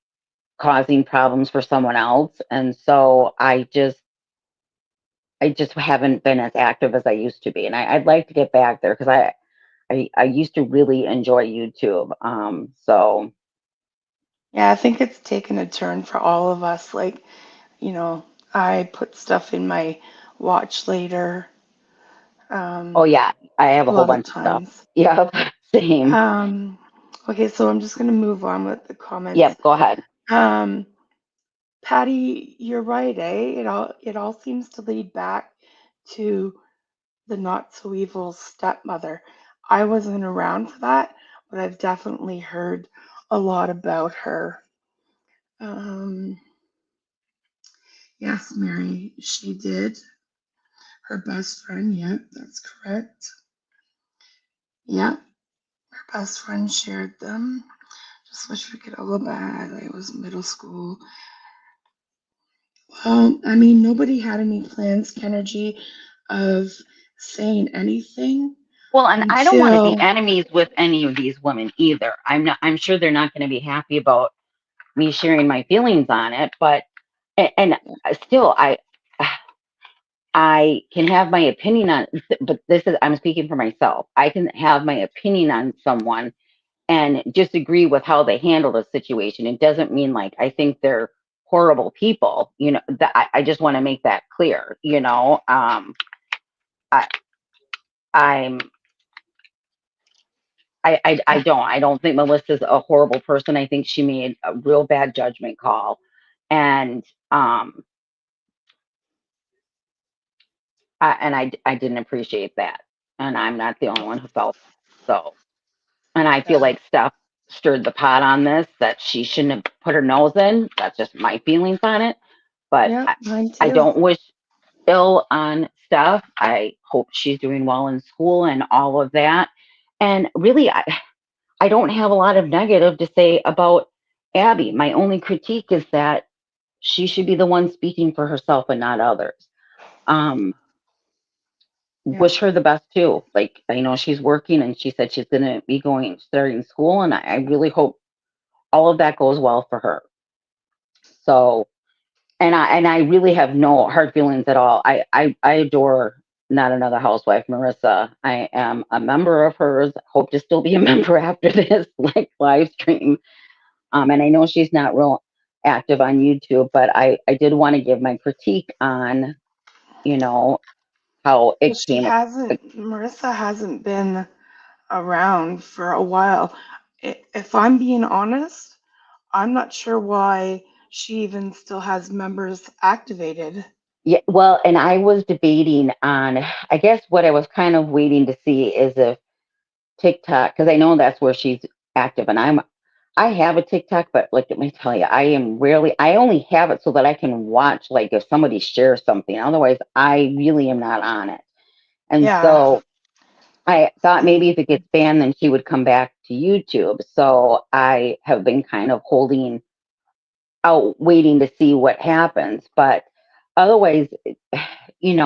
causing problems for someone else, and so I just haven't been as active as I used to be, and I'd like to get back there because I used to really enjoy YouTube. So Yeah, I think it's taken a turn for all of us. Like, I put stuff in my watch later, oh um, yeah, I have a a whole lot of bunch of stuff. times. Yeah, same. Um, okay, so I'm just gonna move on with the comments. Yep, go ahead. Um, Patty, you're right, eh? It all seems to lead back to the not so evil stepmother. I wasn't around for that, but I've definitely heard a lot about her. Um, yes, Mary, she did. Her best friend, yep, that's correct. Yep, her best friend shared them. Just wish we could all go back. It was middle school. Well, I mean, nobody had any plans, Kenergy, of saying anything Well, and I don't want to be until, enemies with any of these women either. I'm sure they're not going to be happy about me sharing my feelings on it, but and still I can have my opinion on, but this is, I'm speaking for myself. I can have my opinion on someone and disagree with how they handle the situation. It doesn't mean like I think they're horrible people. That I just want to make that clear. I I'm yeah, I don't think Melissa's a horrible person. I think she made a real bad judgment call, and um I didn't appreciate that, and I'm not the only one who felt that. So, and I feel yeah, like Steph stirred the pot on this that she shouldn't have put her nose in. That's just my feelings on it. But yeah, mine I too. don't wish ill on Steph. I hope she's doing well in school and all of that. And really, I don't have a lot of negative to say about Abby. My only critique is that she should be the one speaking for herself and not others. Um, Yeah. wish her the best too. Like I know she's working and she said she's gonna be going starting school, and I really hope all of that goes well for her. So and I really have no hard feelings at all. I adore not another housewife, Marissa. I am a member of hers. Hope to still be a member after this like live stream. And I know she's not real active on YouTube, but I did want to give my critique on, you know, how Well, it came. Marissa hasn't been around for a while. If I'm being honest, I'm not sure why she even still has members activated. Yeah, well, and I was debating on, I guess what I was kind of waiting to see is if TikTok, because I know that's where she's active, and I have a TikTok, but like let me tell you, I only have it so that I can watch like if somebody shares something. Otherwise, I really am not on it. And Yeah. so I thought See, maybe if it gets banned, then she would come back to YouTube. So I have been kind of holding out, waiting to see what happens. But otherwise,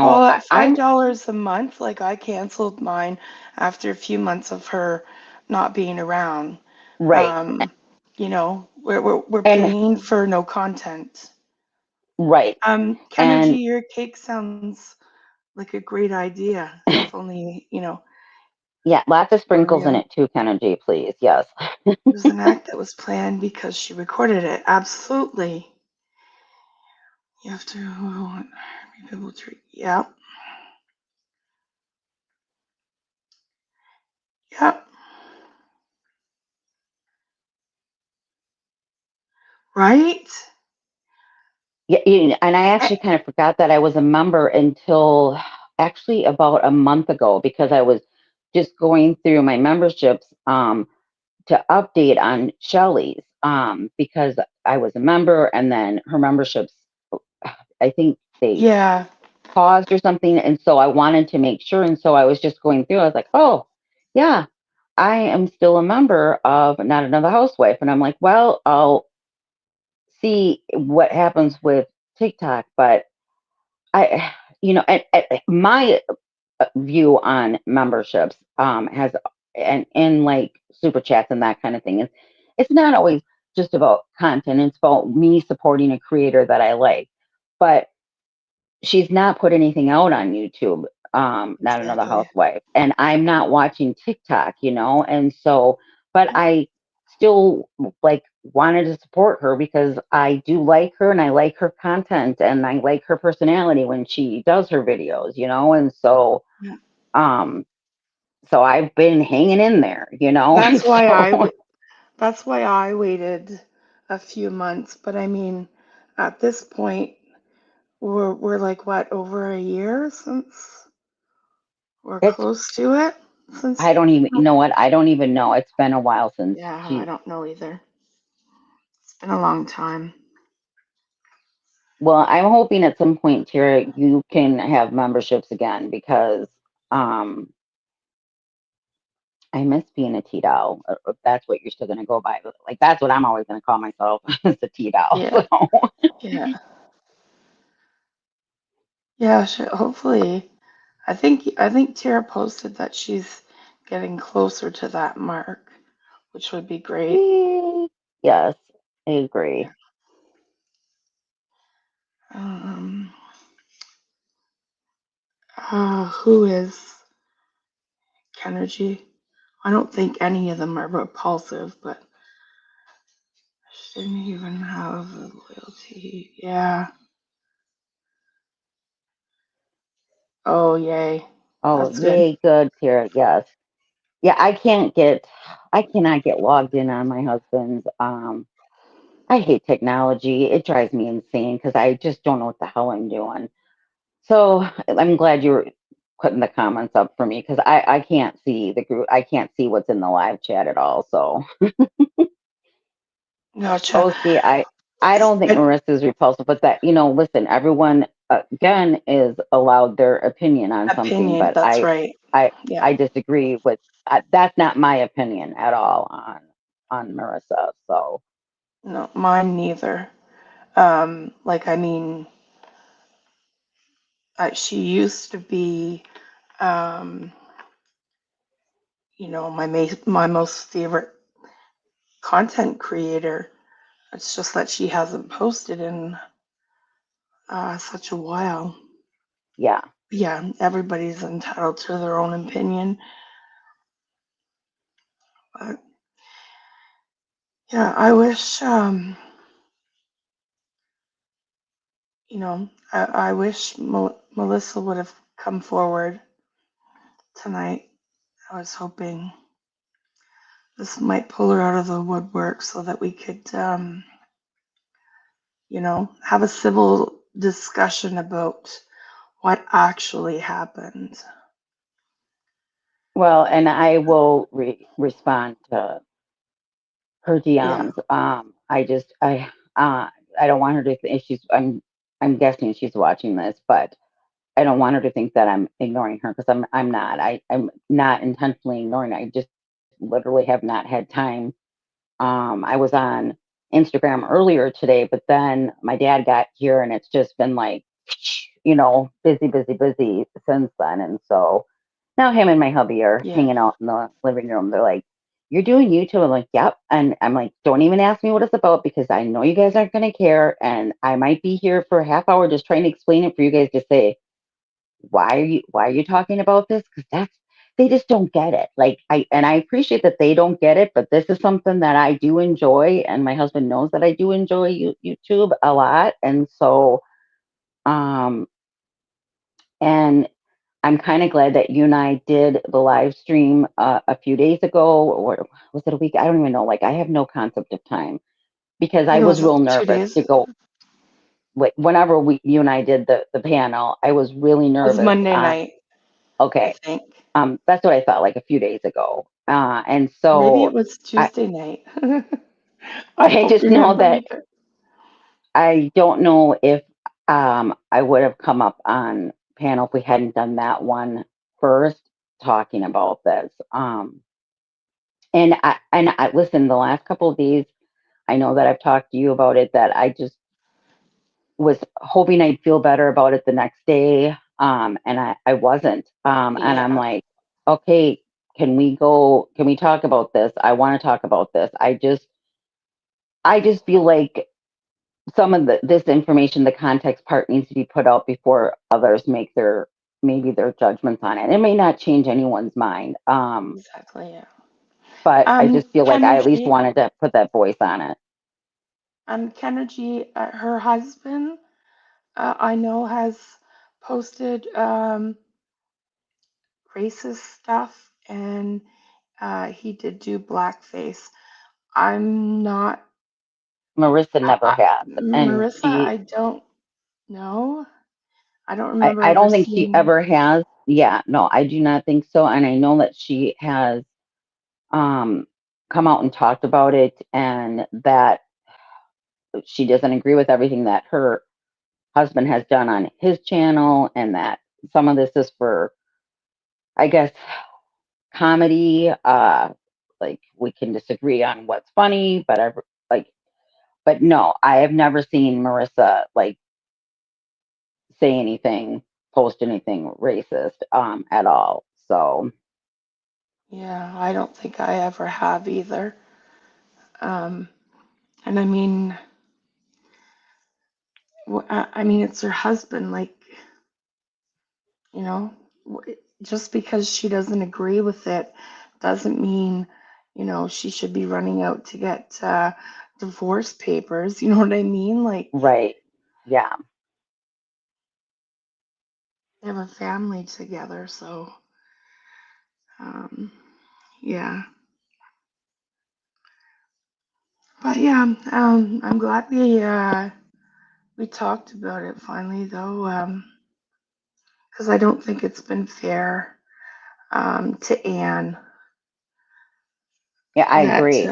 well, I, at five I'm dollars a month, like I canceled mine after a few months of her not being around. right. We're And paying for no content. right. And Kenergy, your cake sounds like a great idea. If only, yeah, lots of were sprinkles in real. it too, Kennedy, please. Yes. It was an act that was planned because she recorded it. Absolutely. You have to be able to. Yep. Yep. Right? Yeah, and I Eh, actually kind of forgot that I was a member until actually about a month ago because I was just going through my memberships. to update on Shelley's, because I was a member and then her memberships, I think they Yeah, paused or something. And so I wanted to make sure. And so I was just going through, I was like, oh, yeah, I am still a member of Not Another Housewife. And I'm like, well, I'll see what happens with TikTok. But I, and my view on memberships has and like super chats and that kind of thing is it's not always just about content. It's about me supporting a creator that I like. But she's not put anything out on YouTube, Not Another exactly. Housewife, and I'm not watching TikTok, and so, but I still like wanted to support her because I do like her and I like her content and I like her personality when she does her videos, and so, Yeah. um, so I've been hanging in there, That's why I so w- that's why I waited a few months, but I mean, at this point, we're like what, over a year since we're it's, close to it? Since I don't even, you know what? I don't even know. It's been a while since yeah, I she's. don't know either. It's been a long time. Well, I'm hoping at some point, Tara, you can have memberships again because um, I miss being a T-Dow. If that's what you're still going to go by. Like, that's what I'm always going to call myself is a T-Dow. Yeah, So, yeah, yeah. Hopefully, I think Tara posted that she's getting closer to that mark, which would be great. yes, I Yeah. agree. Um, who is Kenergy? I don't think any of them are repulsive, but shouldn't even have a loyalty. Yeah. Oh, yay. Oh, That's good. yay, good, Tara. Yes. Yeah, I cannot get logged in on my husband's. I hate technology. It drives me insane because I just don't know what the hell I'm doing. So I'm glad you're putting the comments up for me because I can't see the group. I can't see what's in the live chat at all. So, Gotcha. oh, see, I don't think I, Marissa's repulsive, but that, listen, everyone, again, is allowed their opinion on something, opinion, but that's right. I, Yeah. I disagree with that's not my opinion at all on Marissa. So, No, mine neither. Like, I mean, she used to be, um, my most favorite content creator. It's just that she hasn't posted in such a while. yeah. Yeah, everybody's entitled to their own opinion. But yeah, I wish, I wish Melissa would have come forward tonight. I was hoping this might pull her out of the woodwork so that we could, have a civil discussion about what actually happened. Well, and I will respond to her Yeah, DMs. I don't want her to think she's. I'm guessing she's watching this, but I don't want her to think that I'm ignoring her because I'm not. I'm not intentionally ignoring her. I just literally have not had time. I was on Instagram earlier today, but then my dad got here, and it's just been like, busy, busy, busy since then, and so now him and my hubby are yeah. hanging out in the living room. They're like, "You're doing YouTube?" I'm like, "Yep." And I'm like, "Don't even ask me what it's about because I know you guys aren't going to care. And I might be here for a half hour just trying to explain it for you guys to say, why are you talking about this? Because they just don't get it. Like I appreciate that they don't get it, but this is something that I do enjoy. And my husband knows that I do enjoy YouTube a lot. And so, um, and I'm kind of glad that you and I did the live stream a few days ago, or was it a week? I don't even know. Like, I have no concept of time because I I think it was was real 2 days. nervous to go. Whenever you and I did the panel, I was really It was nervous. Monday night, I Okay, think. that's what I thought. Like a few days ago, And Maybe it so was I, Tuesday night. I I don't just know remember that either. I don't know if I would have come up on panel if we hadn't done that one first, talking about this. And I listen, the last couple of days, I know that I've talked to you about it, that I just was hoping I'd feel better about it the next day. And I wasn't. And I'm Yeah, like, okay, can we talk about this? I want to talk about this. I just feel like some of this information, the context part, needs to be put out before others make their judgments on it. It may not change anyone's mind, exactly. Yeah. but I just feel like I at least Kenergy, wanted to put that voice on it. Kenergy, her husband, I know has posted racist stuff, and he did do blackface. I'm not, Marissa never has, and Marissa, I don't know. I don't remember I ever don't think she seeing. ever has. Yeah, no, I do not think so. And I know that she has um, come out and talked about it, and that she doesn't agree with everything that her husband has done on his channel, and that some of this is for, I guess, comedy. Like, we can disagree on what's funny, but like, but no, I have never seen Marissa like say anything, post anything racist at all. So Yeah, I don't think I ever have either. Um, and I mean, I mean, it's her husband. Like, you know, just because she doesn't agree with it doesn't mean, she should be running out to get divorce papers. You know what I mean? Like, right, yeah. they have a family together, so um, yeah. But yeah, I'm glad we talked about it finally, though, because I don't think it's been fair to Anne Yeah, I that agree.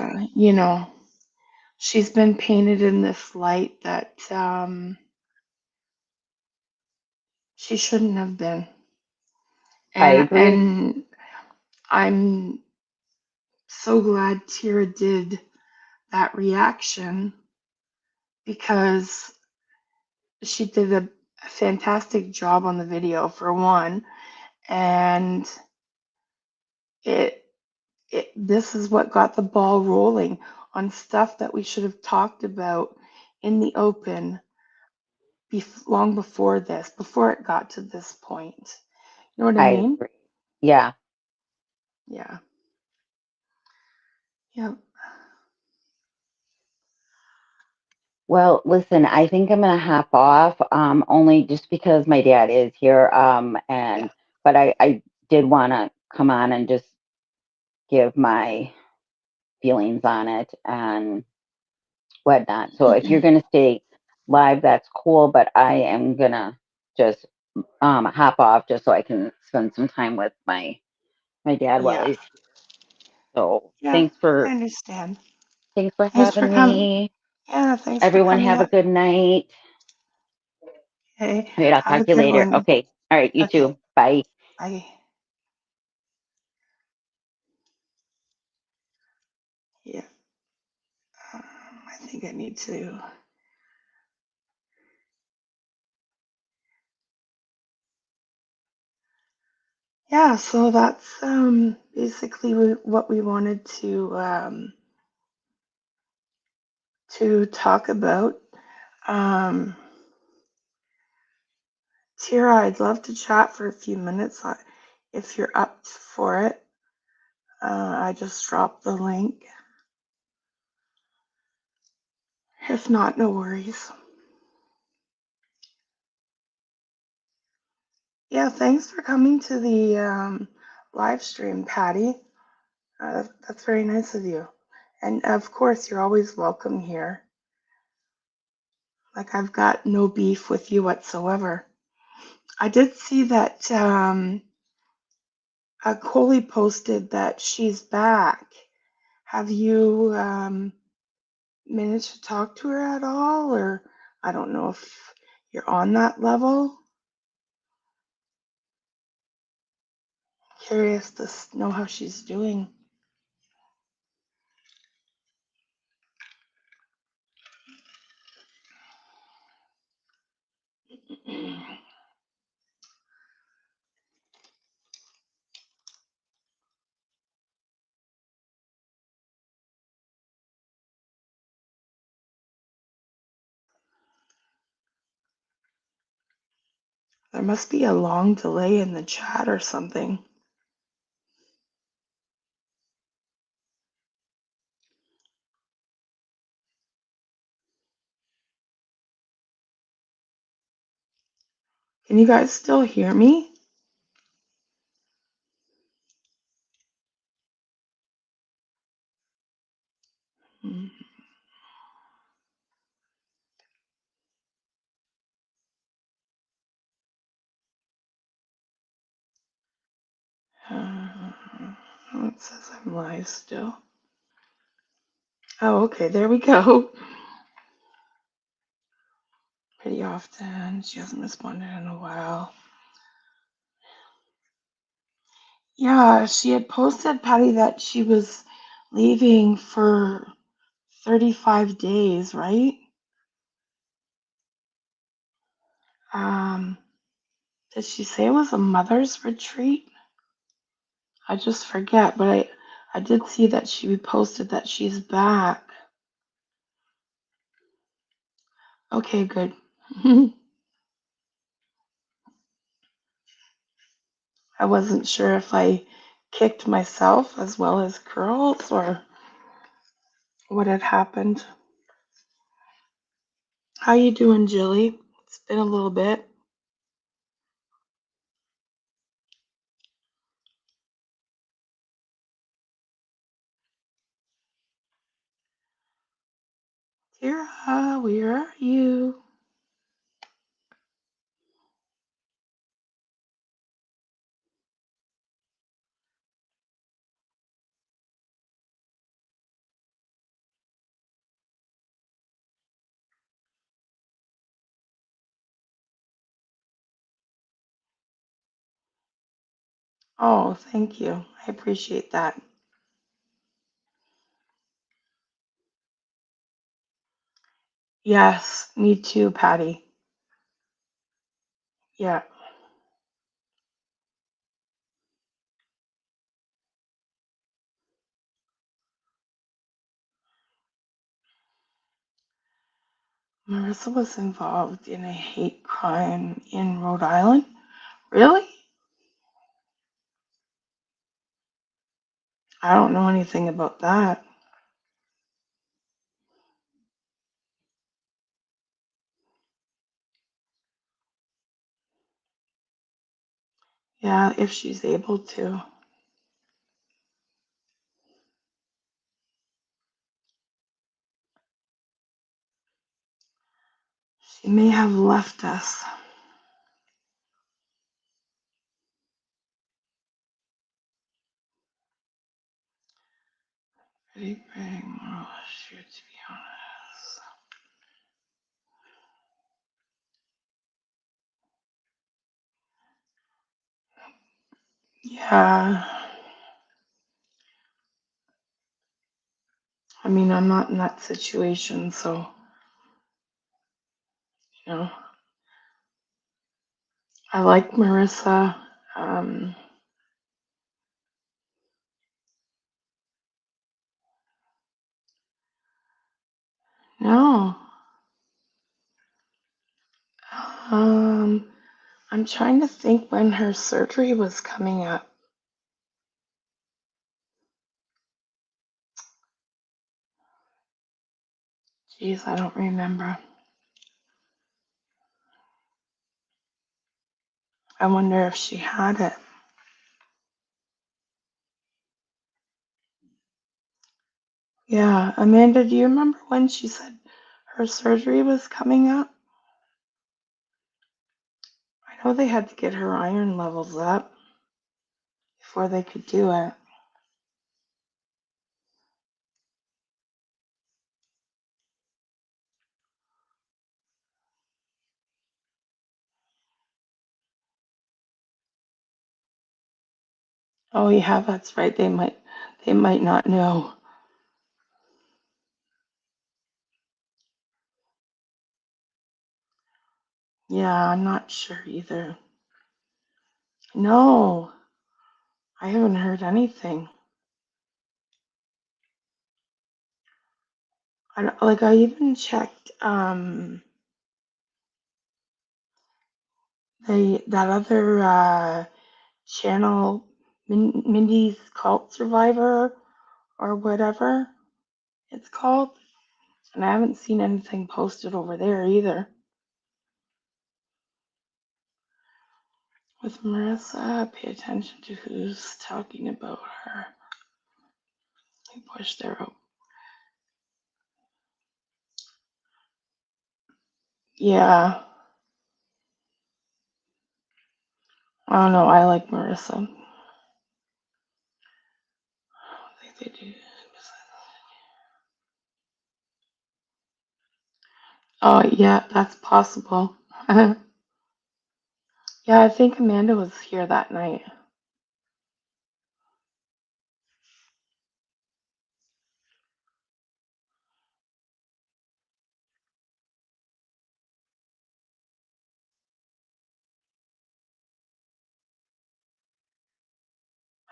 she's been painted in this light that she shouldn't have been. I And agree. I'm so glad Tira did that reaction because she did a fantastic job on the video for one, and it this is what got the ball rolling on stuff that we should have talked about in the open long before this, before it got to this point. You know what I I mean? agree. Yeah. Yeah. Yeah. Well, listen, I think I'm gonna hop off, only just because my dad is here. Yeah. And but I did want to come on and just give my feelings on it and whatnot. So if you're gonna stay live, that's cool. But I am gonna just hop off just so I can spend some time with my dad while Yeah. he's here. So Yeah. I understand. thanks for Thanks for having coming. me. Yeah. Thanks for Everyone coming have a up. good night. Hey, All right, I'll have a talk to you good later. one. Okay. All right, you Okay. too. Bye. Bye. Yeah. Um, I think I need to. Yeah. So that's basically what we wanted to talk about. Um, Tira, I'd love to chat for a few minutes if you're up for it. I just dropped the link. If not, no worries. Yeah, thanks for coming to the live stream, Patty. That's very nice of you. And of course, you're always welcome here. Like, I've got no beef with you whatsoever. I did see that Coley posted that she's back. Have you managed to talk to her at all? Or I don't know if you're on that level. Curious to know how she's doing. There must be a long delay in the chat or something. Can you guys still hear me? It says I'm live still. Oh, okay, there we go. Pretty often. She hasn't responded in a while. Yeah, she had posted, Patty, that she was leaving for 35 days, right? Um, did she say it was a mother's retreat? I just forget, but I did see that she posted that she's back. Okay, good. I wasn't sure if I kicked myself as well as Curlz or what had happened. How you doing, Jilly? It's been a little bit. Tara, where are you? Oh, thank you. I appreciate that. Yes, me too, Patty. Yeah. Marissa was involved in a hate crime in Rhode Island. Really? I don't know anything about that. Yeah, if she's able to. She may have left us. Pretty big moral issue, to be honest. Yeah. I mean, I'm not in that situation, so, you know, I like Marissa. Um, no. Um, I'm trying to think when her surgery was coming up. Geez, I don't remember. I wonder if she had it. Yeah, Amanda, do you remember when she said her surgery was coming up? I know they had to get her iron levels up. before they could do it. Oh yeah, that's right. They might not know. Yeah, I'm not sure either. No, I haven't heard anything. I even checked that other channel, Mindy's Cult Survivor or whatever it's called, and I haven't seen anything posted over there either. With Marissa, pay attention to who's talking about her. They push their own. Yeah, I don't know. I like Marissa. I think they do. Oh, yeah, that's possible. Yeah, I think Amanda was here that night.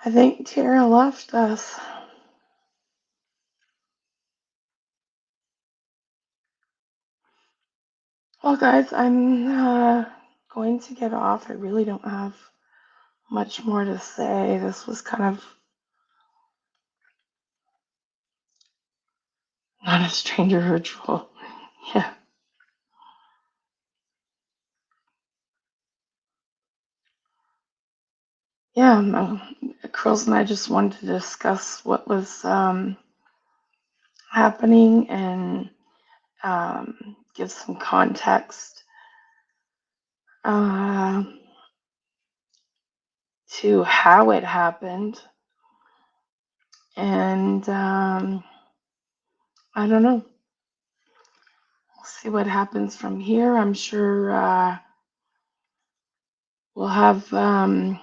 I think Tara left us. Well, guys, I'm going to get off. I really don't have much more to say. This was kind of not a stranger ritual. Yeah. Yeah, Curlz and I just wanted to discuss what was happening and give some context uh, to how it happened. And I don't know. We'll see what happens from here. I'm sure we'll have. I'm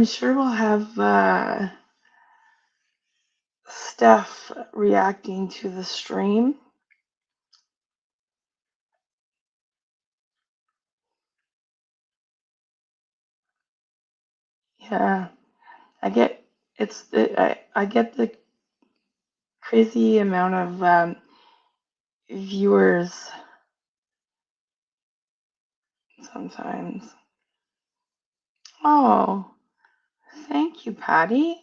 sure we'll have Steph reacting to the stream. Yeah, I get I get the crazy amount of viewers sometimes. Oh, thank you, Patty.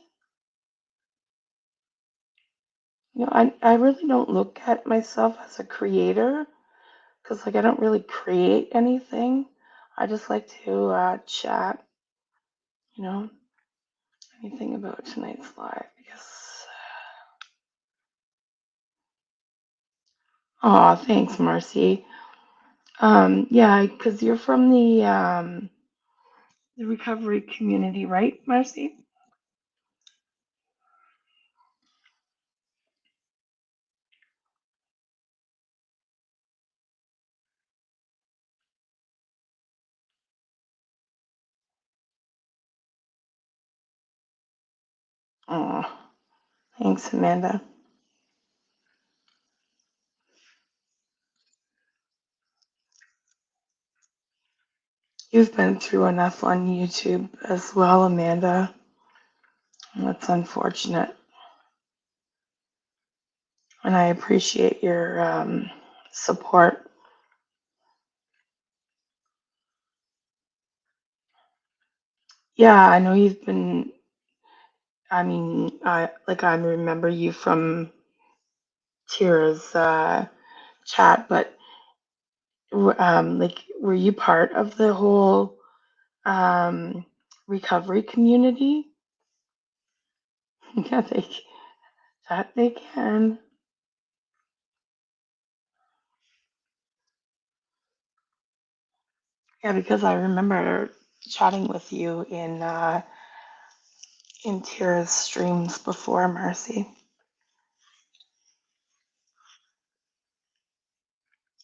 I really don't look at myself as a creator because like I don't really create anything. I just like to chat, you know, anything about tonight's live. Yes. Oh, thanks, Marcy. Yeah, because you're from the recovery community, right, Marcy? Oh, thanks, Amanda. You've been through enough on YouTube as well, Amanda. That's unfortunate. And I appreciate your support. Yeah, I know you've been, I mean, I remember you from Tira's chat, but were you part of the whole um, recovery community? Yeah, that they can. Yeah, because I remember chatting with you in Tira's streams before, Marcy.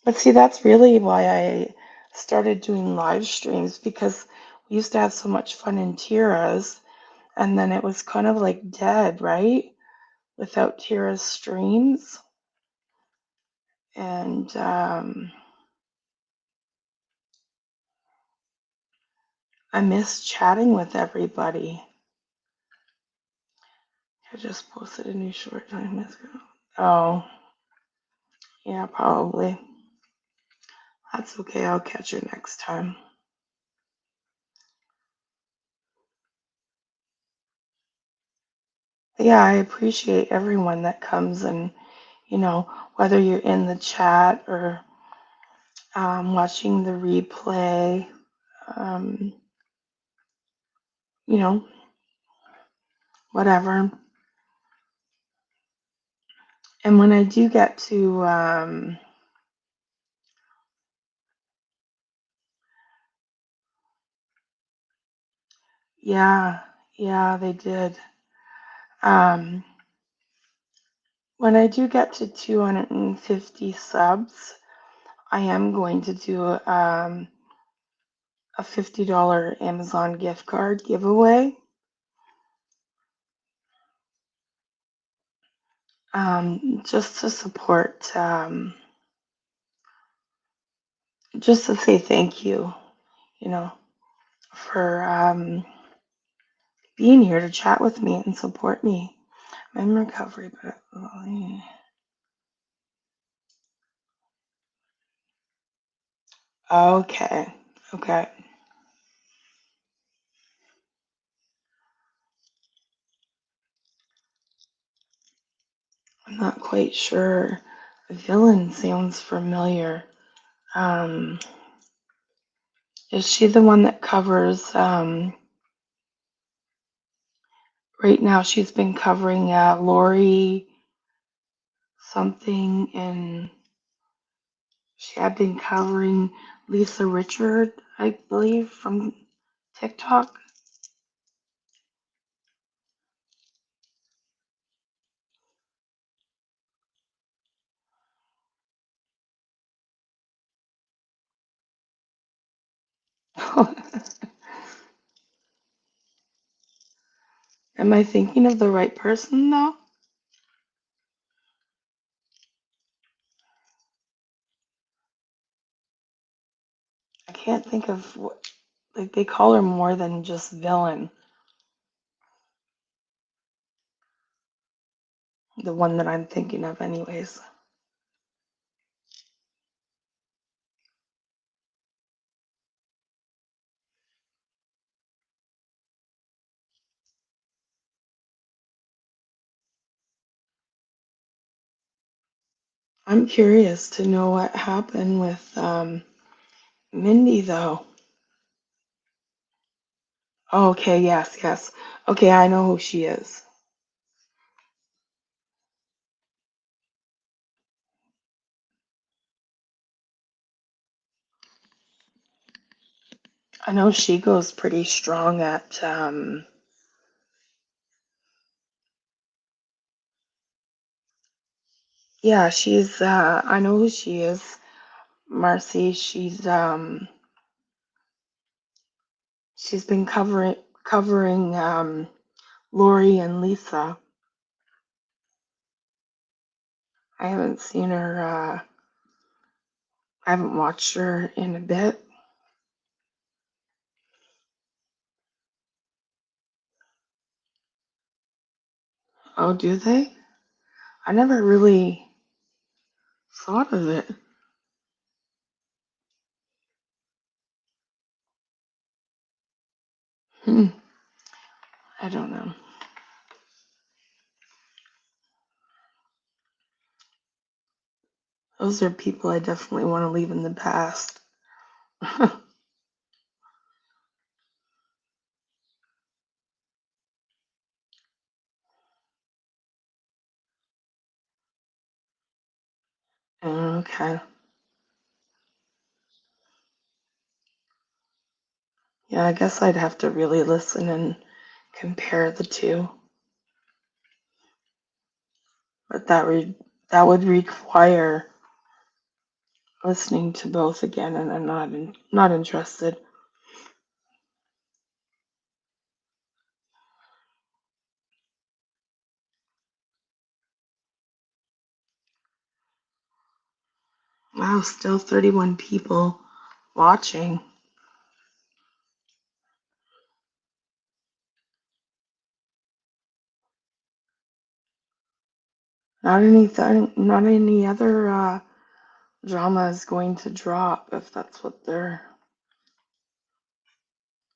But see, that's really why I started doing live streams because we used to have so much fun in Tira's, and then it was kind of like dead, right? Without Tira's streams. And I miss chatting with everybody. I just posted a new short time ago. Oh, yeah, probably. That's okay. I'll catch you next time. Yeah, I appreciate everyone that comes and, whether you're in the chat or watching the replay, um, you know, whatever. And when I do get to, yeah, yeah, they did. Um, when I do get to 250 subs, I am going to do a $50 Amazon gift card giveaway. Just to support, just to say thank you, you know, for being here to chat with me and support me. I'm in recovery, but okay, okay. I'm not quite sure. Villain sounds familiar. Um, is she the one that covers? Right now, she's been covering Lori something, and she had been covering Lisa Richard, I believe, from TikTok. Am I thinking of the right person though? I can't think of what, like they call her more than just villain. The one that I'm thinking of, anyways. I'm curious to know what happened with Mindy though. Oh, okay, yes, yes. Okay, I know who she is. I know she goes pretty strong at yeah, I know who she is. Marcy, she's been covering Lori and Lisa. I haven't seen her I haven't watched her in a bit. Oh, do they? I never really thought of it. Hmm, I don't know. Those are people I definitely want to leave in the past. Okay. Yeah, I guess I'd have to really listen and compare the two, but that would require listening to both again, and I'm not interested. Wow, still 31 people watching. Not any other drama is going to drop if that's what they're,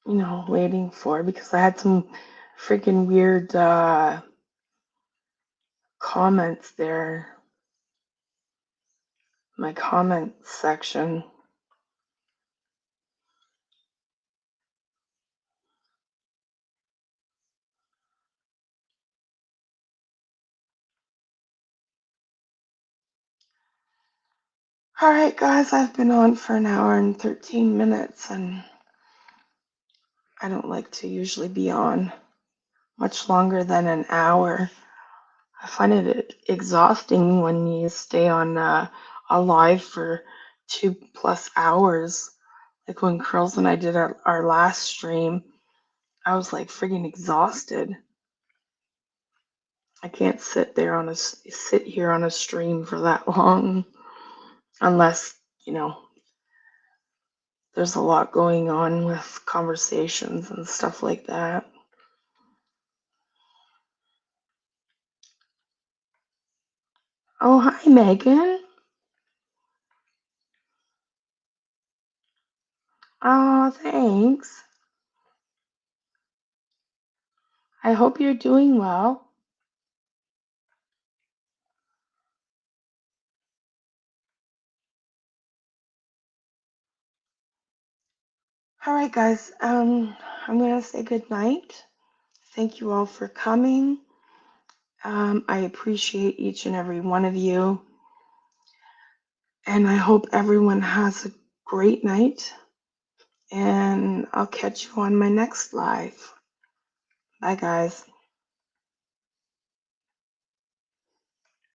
waiting for. Because I had some freaking weird comments there, my comment section. All right, guys, I've been on for an hour and 13 minutes, and I don't like to usually be on much longer than an hour. I find it exhausting when you stay on a live for 2+ hours. Like when Curlz and I did our last stream, I was like friggin' exhausted. I can't sit here on a stream for that long unless, you know, there's a lot going on with conversations and stuff like that. Oh, hi, Megan. Oh, thanks. I hope you're doing well. All right, guys. I'm gonna say good night. Thank you all for coming. I appreciate each and every one of you, and I hope everyone has a great night. And I'll catch you on my next live. Bye, guys.